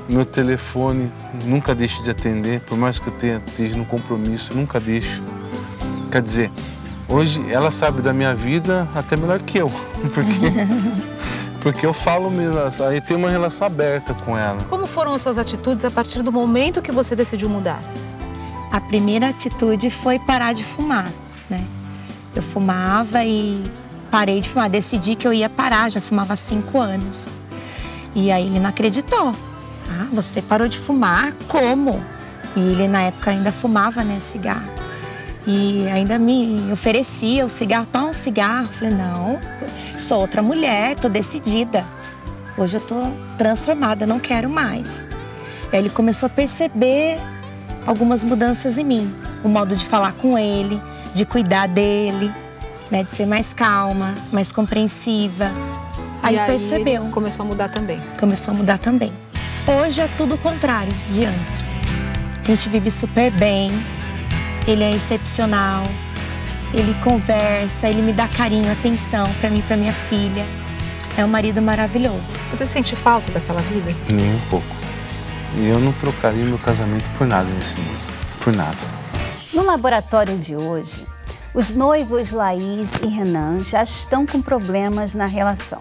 Meu telefone, nunca deixo de atender, por mais que eu esteja no compromisso, nunca deixo. Quer dizer, hoje ela sabe da minha vida até melhor que eu, porque eu falo mesmo, aí tem uma relação aberta com ela. Como foram as suas atitudes a partir do momento que você decidiu mudar? A primeira atitude foi parar de fumar, né? Eu fumava e parei de fumar, decidi que eu ia parar, já fumava há 5 anos. E aí ele não acreditou. Ah, você parou de fumar? Como? E ele na época ainda fumava, né, cigarro. E ainda me oferecia o cigarro, toma um cigarro. Eu falei, não, sou outra mulher, tô decidida. Hoje eu tô transformada, não quero mais. E aí ele começou a perceber algumas mudanças em mim. O modo de falar com ele, de cuidar dele, né, de ser mais calma, mais compreensiva. Aí percebeu. Ele começou a mudar também. Começou a mudar também. Hoje é tudo o contrário de antes. A gente vive super bem, ele é excepcional, ele conversa, ele me dá carinho, atenção pra mim e pra minha filha. É um marido maravilhoso. Você sente falta daquela vida? Nem um pouco. E eu não trocaria meu casamento por nada nesse mundo. Por nada. No laboratório de hoje, os noivos Laís e Renan já estão com problemas na relação.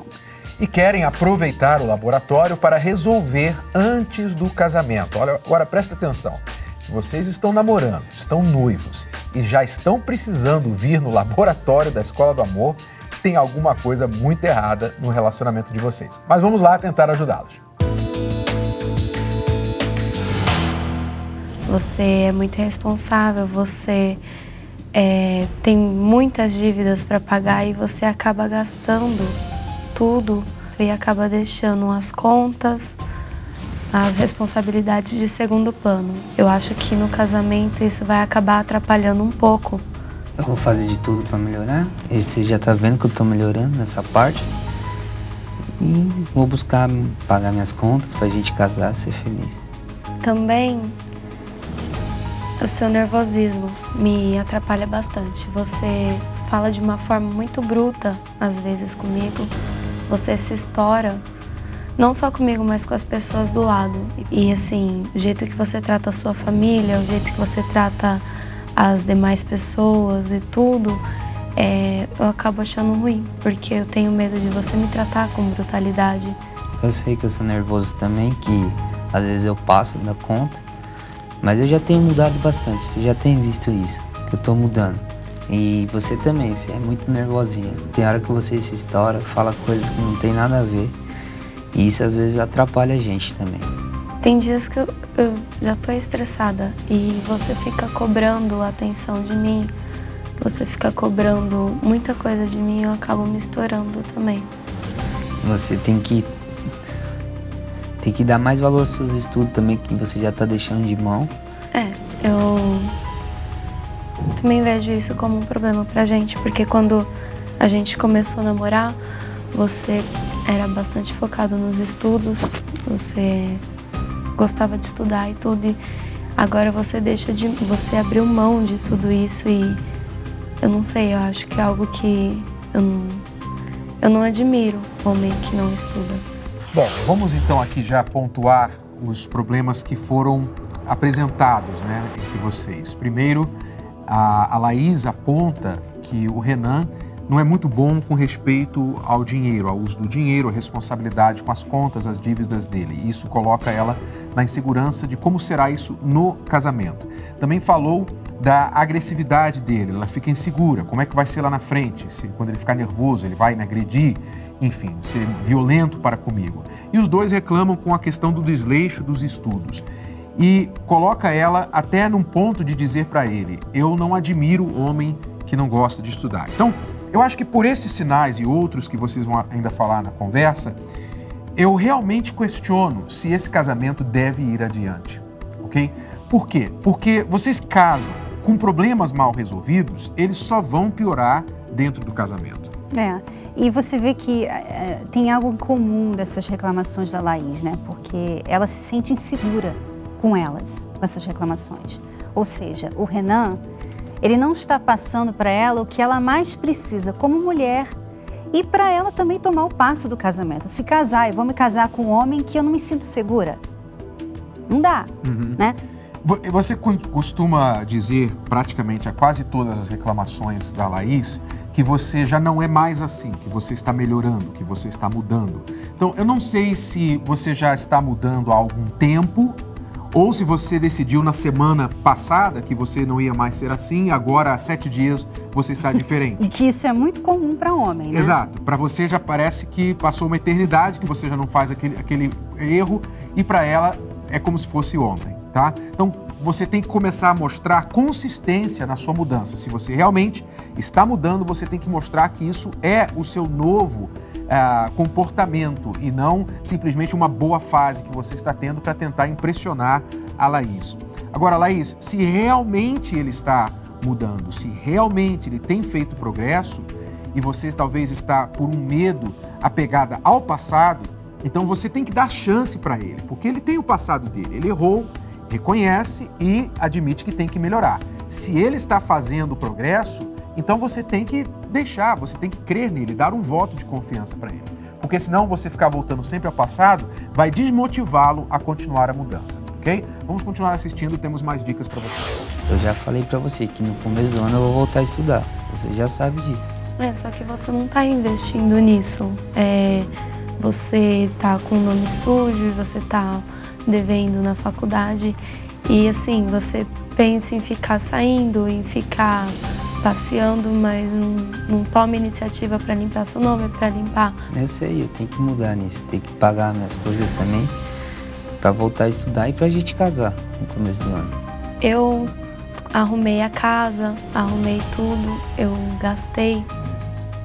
E querem aproveitar o laboratório para resolver antes do casamento. Olha, agora presta atenção. Se vocês estão namorando, estão noivos e já estão precisando vir no laboratório da Escola do Amor, tem alguma coisa muito errada no relacionamento de vocês. Mas vamos lá tentar ajudá-los. Você é muito responsável, você tem muitas dívidas para pagar e você acaba gastando tudo e acaba deixando as contas, as responsabilidades de segundo plano. Eu acho que no casamento isso vai acabar atrapalhando um pouco. Eu vou fazer de tudo para melhorar. E você já tá vendo que eu tô melhorando nessa parte. E vou buscar pagar minhas contas pra gente casar, ser feliz. Também o seu nervosismo me atrapalha bastante. Você fala de uma forma muito bruta, às vezes comigo. Você se estoura, não só comigo, mas com as pessoas do lado. E assim, o jeito que você trata a sua família, o jeito que você trata as demais pessoas e tudo, eu acabo achando ruim, porque eu tenho medo de você me tratar com brutalidade. Eu sei que eu sou nervoso também, que às vezes eu passo da conta, mas eu já tenho mudado bastante, você já tem visto isso, que eu tô mudando. E você também, você é muito nervosinha. Tem hora que você se estoura, fala coisas que não tem nada a ver. E isso às vezes atrapalha a gente também. Tem dias que eu já tô estressada e você fica cobrando a atenção de mim. Você fica cobrando muita coisa de mim e eu acabo me estourando também. Você tem que dar mais valor aos seus estudos também, que você já tá deixando de mão. Eu também vejo isso como um problema pra gente, porque quando a gente começou a namorar, você era bastante focado nos estudos, você gostava de estudar e tudo, e agora você abriu mão de tudo isso e eu não sei, eu acho que é algo que eu não admiro homem que não estuda. Bom, vamos então aqui já pontuar os problemas que foram apresentados, né, entre vocês. Primeiro, a Laís aponta que o Renan não é muito bom com respeito ao dinheiro, ao uso do dinheiro, a responsabilidade com as contas, as dívidas dele. Isso coloca ela na insegurança de como será isso no casamento. Também falou da agressividade dele, ela fica insegura, como é que vai ser lá na frente, se quando ele ficar nervoso ele vai me agredir, enfim, ser violento para comigo. E os dois reclamam com a questão do desleixo dos estudos. E coloca ela até num ponto de dizer para ele, eu não admiro o homem que não gosta de estudar. Então, eu acho que por esses sinais e outros que vocês vão ainda falar na conversa, eu realmente questiono se esse casamento deve ir adiante, ok? Por quê? Porque vocês casam com problemas mal resolvidos, eles só vão piorar dentro do casamento. E você vê que tem algo em comum dessas reclamações da Laís, né? Porque ela se sente insegura com elas, com essas reclamações. Ou seja, o Renan, ele não está passando para ela o que ela mais precisa como mulher e para ela também tomar o passo do casamento. Se casar, eu vou me casar com um homem que eu não me sinto segura. Não dá, né? Você costuma dizer, praticamente a quase todas as reclamações da Laís, que você já não é mais assim, que você está melhorando, que você está mudando. Então, eu não sei se você já está mudando há algum tempo ou se você decidiu na semana passada que você não ia mais ser assim, agora há 7 dias você está diferente. E que isso é muito comum para homem, né? Exato. Para você já parece que passou uma eternidade, que você já não faz aquele erro e para ela é como se fosse ontem, tá? Então, você tem que começar a mostrar consistência na sua mudança. Se você realmente está mudando, você tem que mostrar que isso é o seu novo comportamento e não simplesmente uma boa fase que você está tendo para tentar impressionar a Laís. Agora, Laís, se realmente ele está mudando, se realmente ele tem feito progresso e você talvez está por um medo apegada ao passado, então você tem que dar chance para ele, porque ele tem o passado dele, ele errou, reconhece e admite que tem que melhorar. Se ele está fazendo progresso, então você tem que deixar, você tem que crer nele, dar um voto de confiança para ele. Porque senão você ficar voltando sempre ao passado vai desmotivá-lo a continuar a mudança, ok? Vamos continuar assistindo, temos mais dicas para vocês. Eu já falei para você que no começo do ano eu vou voltar a estudar, você já sabe disso. Só que você não está investindo nisso. Você tá com o nome sujo, você tá devendo na faculdade e assim, você pensa em ficar saindo, em ficar passeando, mas não toma iniciativa para limpar seu nome, para limpar. Eu sei, eu tenho que mudar nisso, eu tenho que pagar minhas coisas também para voltar a estudar e pra gente casar no começo do ano. Eu arrumei a casa, arrumei tudo, eu gastei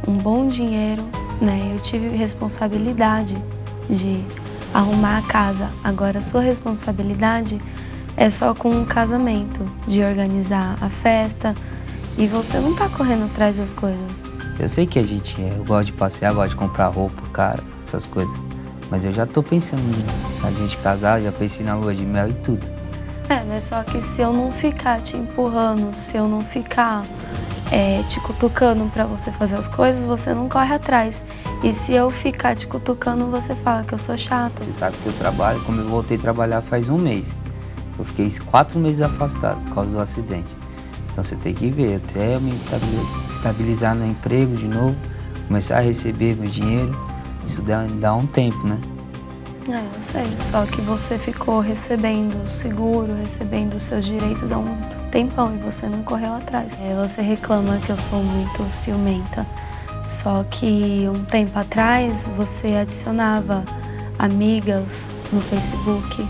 um bom dinheiro, né? Eu tive responsabilidade de arrumar a casa. Agora, a sua responsabilidade é só com o casamento, de organizar a festa, e você não tá correndo atrás das coisas. Eu sei que eu gosto de passear, gosto de comprar roupa, cara, essas coisas. Mas eu já tô pensando na gente casar, já pensei na lua de mel e tudo. Mas só que se eu não ficar te empurrando, se eu não ficar te cutucando pra você fazer as coisas, você não corre atrás. E se eu ficar te cutucando, você fala que eu sou chata. Você sabe que eu trabalho, como eu voltei a trabalhar faz 1 mês. Eu fiquei 4 meses afastado por causa do acidente. Então você tem que ver, até eu me estabilizar no emprego de novo, começar a receber meu dinheiro, isso dá um tempo, né? Eu sei, só que você ficou recebendo o seguro, recebendo os seus direitos há um tempão e você não correu atrás. Você reclama que eu sou muito ciumenta, só que um tempo atrás você adicionava amigas no Facebook,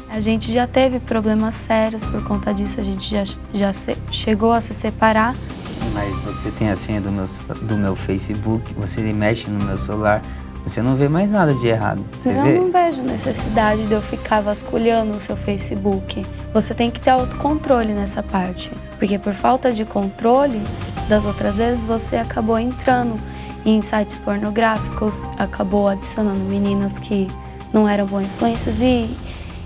A gente já teve problemas sérios por conta disso, a gente já chegou a se separar. Mas você tem a senha do meu Facebook, você mexe no meu celular, você não vê mais nada de errado. Você vê? Eu não vejo necessidade de eu ficar vasculhando o seu Facebook. Você tem que ter autocontrole nessa parte, porque por falta de controle, das outras vezes você acabou entrando em sites pornográficos, acabou adicionando meninas que não eram boas influências e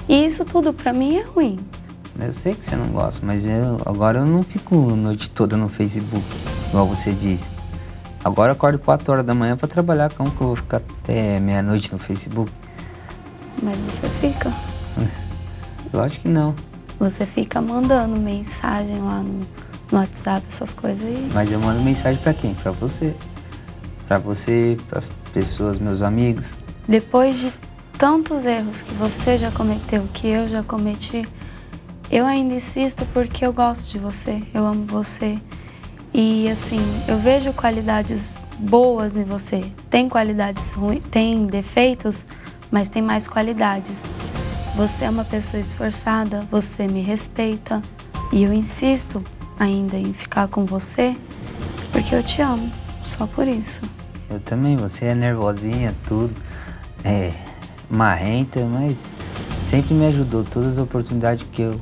isso tudo pra mim é ruim. Eu sei que você não gosta, mas agora eu não fico a noite toda no Facebook, igual você disse. Agora eu acordo 4 horas da manhã pra trabalhar, como que eu vou ficar até meia-noite no Facebook? Mas você fica. Lógico que não. Você fica mandando mensagem lá no WhatsApp, essas coisas aí. Mas eu mando mensagem pra quem? Pra você. Pra você, pras pessoas, meus amigos. Depois de tantos erros que você já cometeu, que eu já cometi, eu ainda insisto porque eu gosto de você, eu amo você. E assim, eu vejo qualidades boas em você. Tem qualidades ruins, tem defeitos, mas tem mais qualidades. Você é uma pessoa esforçada, você me respeita. E eu insisto ainda em ficar com você porque eu te amo, só por isso. Eu também, você é nervosinha, tudo. Marrenta, mas sempre me ajudou. Todas as oportunidades que eu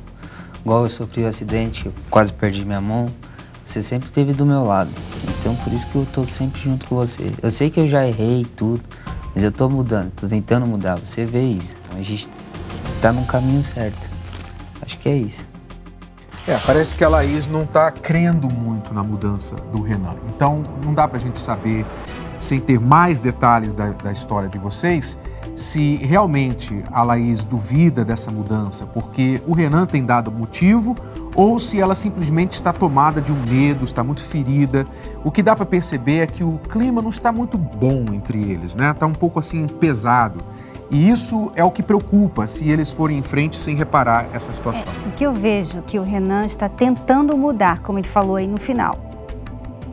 igual eu sofri um acidente, que eu quase perdi minha mão, você sempre esteve do meu lado. Então por isso que eu tô sempre junto com você. Eu sei que eu já errei tudo, mas eu tô mudando, tô tentando mudar, você vê isso. A gente tá no caminho certo. Acho que é isso. Parece que a Laís não está crendo muito na mudança do Renan. Então, não dá para a gente saber, sem ter mais detalhes da história de vocês, se realmente a Laís duvida dessa mudança porque o Renan tem dado motivo ou se ela simplesmente está tomada de um medo, está muito ferida. O que dá para perceber é que o clima não está muito bom entre eles, né? Está um pouco assim pesado. E isso é o que preocupa se eles forem em frente sem reparar essa situação. O que eu vejo que o Renan está tentando mudar, como ele falou aí no final.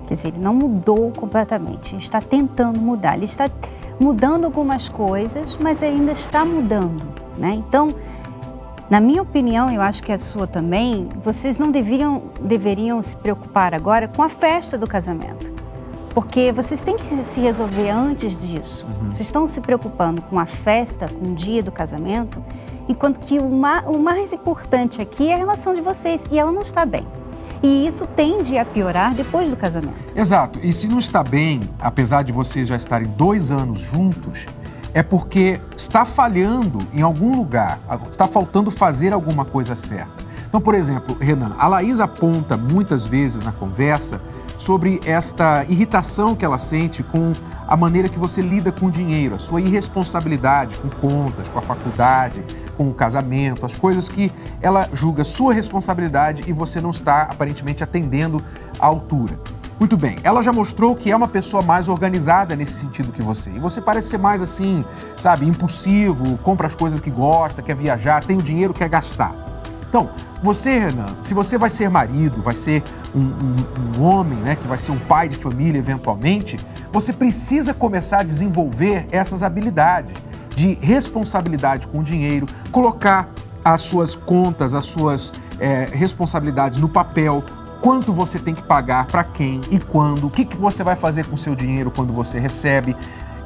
Quer dizer, ele não mudou completamente, ele está tentando mudar. Ele está mudando algumas coisas, mas ainda está mudando, né? Então, na minha opinião, eu acho que a sua também, vocês não deveriam se preocupar agora com a festa do casamento. Porque vocês têm que se resolver antes disso. Vocês estão se preocupando com a festa, com o dia do casamento, enquanto que o mais importante aqui é a relação de vocês, e ela não está bem. E isso tende a piorar depois do casamento. Exato. E se não está bem, apesar de vocês já estarem 2 anos juntos, é porque está falhando em algum lugar, está faltando fazer alguma coisa certa. Então, por exemplo, Renan, a Laís aponta muitas vezes na conversa sobre esta irritação que ela sente com a maneira que você lida com o dinheiro, a sua irresponsabilidade com contas, com a faculdade, com o casamento, as coisas que ela julga sua responsabilidade e você não está aparentemente atendendo à altura. Muito bem, ela já mostrou que é uma pessoa mais organizada nesse sentido que você. E você parece ser mais assim, sabe, impulsivo, compra as coisas que gosta, quer viajar, tem o dinheiro, quer gastar. Então, você, Renan, se você vai ser marido, vai ser um homem, né, que vai ser um pai de família eventualmente, você precisa começar a desenvolver essas habilidades de responsabilidade com o dinheiro, colocar as suas contas, as suas responsabilidades no papel, quanto você tem que pagar, para quem e quando, o que você vai fazer com o seu dinheiro quando você recebe.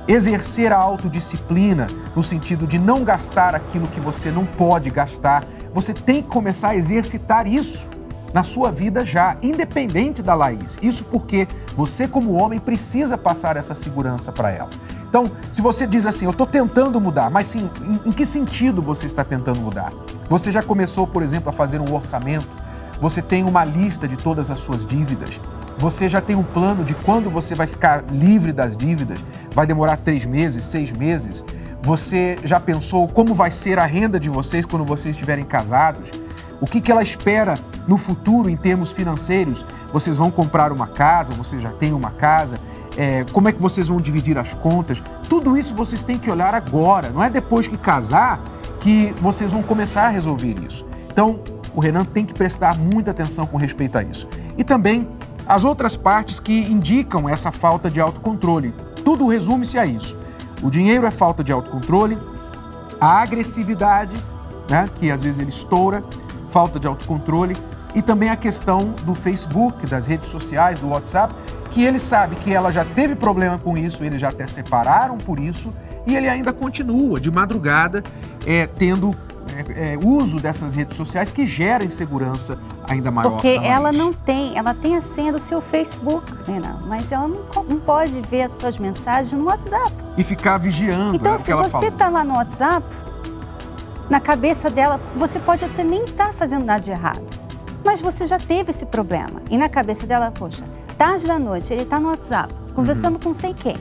Exercer a autodisciplina no sentido de não gastar aquilo que você não pode gastar. Você tem que começar a exercitar isso na sua vida já, independente da Laís. Isso porque você, como homem, precisa passar essa segurança para ela. Então, se você diz assim, eu estou tentando mudar, mas sim, em que sentido você está tentando mudar? Você já começou, por exemplo, a fazer um orçamento? Você tem uma lista de todas as suas dívidas? Você já tem um plano de quando você vai ficar livre das dívidas? Vai demorar 3 meses, 6 meses? Você já pensou como vai ser a renda de vocês quando vocês estiverem casados? O que ela espera no futuro em termos financeiros? Vocês vão comprar uma casa? Você já tem uma casa? Como é que vocês vão dividir as contas? Tudo isso vocês têm que olhar agora. Não é depois que casar que vocês vão começar a resolver isso. Então, o Renan tem que prestar muita atenção com respeito a isso. E também as outras partes que indicam essa falta de autocontrole. Tudo resume-se a isso. O dinheiro é falta de autocontrole, a agressividade, né, que às vezes ele estoura, falta de autocontrole, e também a questão do Facebook, das redes sociais, do WhatsApp, que ele sabe que ela já teve problema com isso, eles já até separaram por isso, e ele ainda continua de madrugada tendo uso dessas redes sociais que gera insegurança ainda maior. Porque ela não tem, ela tem a senha do seu Facebook, Renan, mas ela não pode ver as suas mensagens no WhatsApp. E ficar vigiando. Então, se você está lá no WhatsApp, na cabeça dela, você pode até nem estar fazendo nada de errado, mas você já teve esse problema. E na cabeça dela, poxa, tarde da noite, ele está no WhatsApp, conversando com não sei quem.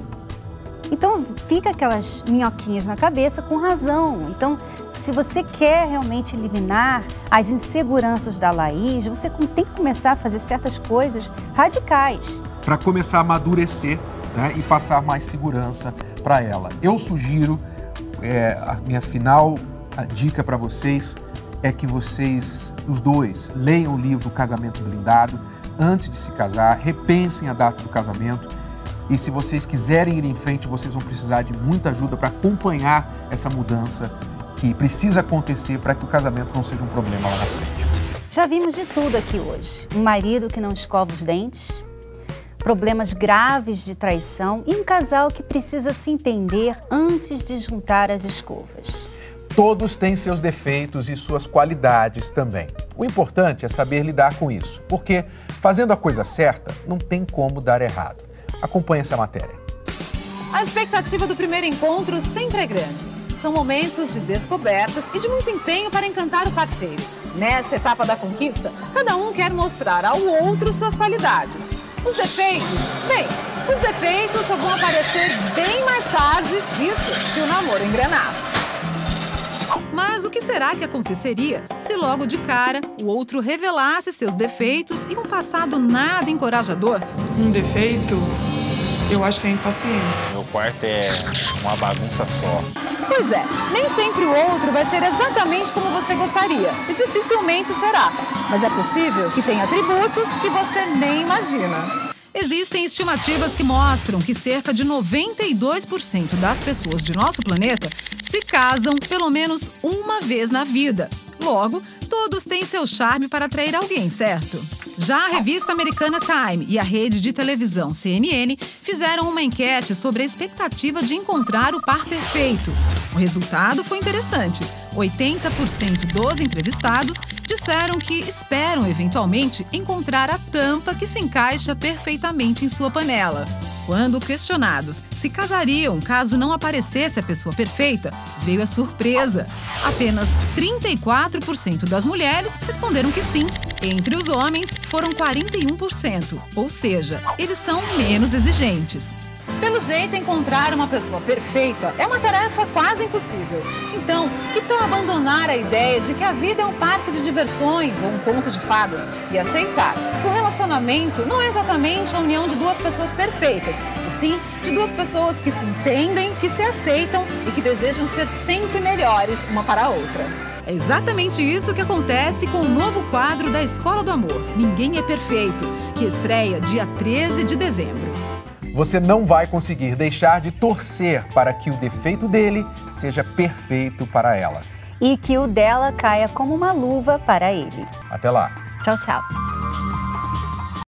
Então, fica aquelas minhoquinhas na cabeça com razão. Então, se você quer realmente eliminar as inseguranças da Laís, você tem que começar a fazer certas coisas radicais. Para começar a amadurecer, né, e passar mais segurança para ela. Eu sugiro, a minha final dica para vocês é que vocês, os dois, leiam o livro Casamento Blindado antes de se casar, repensem a data do casamento. E se vocês quiserem ir em frente, vocês vão precisar de muita ajuda para acompanhar essa mudança que precisa acontecer para que o casamento não seja um problema lá na frente. Já vimos de tudo aqui hoje. Um marido que não escova os dentes, problemas graves de traição e um casal que precisa se entender antes de juntar as escovas. Todos têm seus defeitos e suas qualidades também. O importante é saber lidar com isso, porque fazendo a coisa certa não tem como dar errado. Acompanhe essa matéria. A expectativa do primeiro encontro sempre é grande. São momentos de descobertas e de muito empenho para encantar o parceiro. Nessa etapa da conquista, cada um quer mostrar ao outro suas qualidades. Os defeitos? Bem, os defeitos só vão aparecer bem mais tarde, isso se o namoro engrenar. Mas o que será que aconteceria se logo de cara o outro revelasse seus defeitos e um passado nada encorajador? Um defeito, eu acho que é a impaciência. Meu quarto é uma bagunça só. Pois é, nem sempre o outro vai ser exatamente como você gostaria e dificilmente será. Mas é possível que tenha atributos que você nem imagina. Existem estimativas que mostram que cerca de 92% das pessoas de nosso planeta se casam pelo menos uma vez na vida. Logo, todos têm seu charme para atrair alguém, certo? Já a revista americana Time e a rede de televisão CNN fizeram uma enquete sobre a expectativa de encontrar o par perfeito. O resultado foi interessante. 80% dos entrevistados disseram que esperam eventualmente encontrar a tampa que se encaixa perfeitamente em sua panela. Quando questionados se casariam caso não aparecesse a pessoa perfeita, veio a surpresa. Apenas 34% das mulheres responderam que sim. Entre os homens, foram 41%, ou seja, eles são menos exigentes. Pelo jeito, encontrar uma pessoa perfeita é uma tarefa quase impossível. Então, que tal abandonar a ideia de que a vida é um parque de diversões ou um conto de fadas e aceitar que o relacionamento não é exatamente a união de duas pessoas perfeitas, e sim de duas pessoas que se entendem, que se aceitam e que desejam ser sempre melhores uma para a outra. É exatamente isso que acontece com o novo quadro da Escola do Amor, Ninguém é Perfeito, que estreia dia 13 de dezembro. Você não vai conseguir deixar de torcer para que o defeito dele seja perfeito para ela. E que o dela caia como uma luva para ele. Até lá. Tchau, tchau.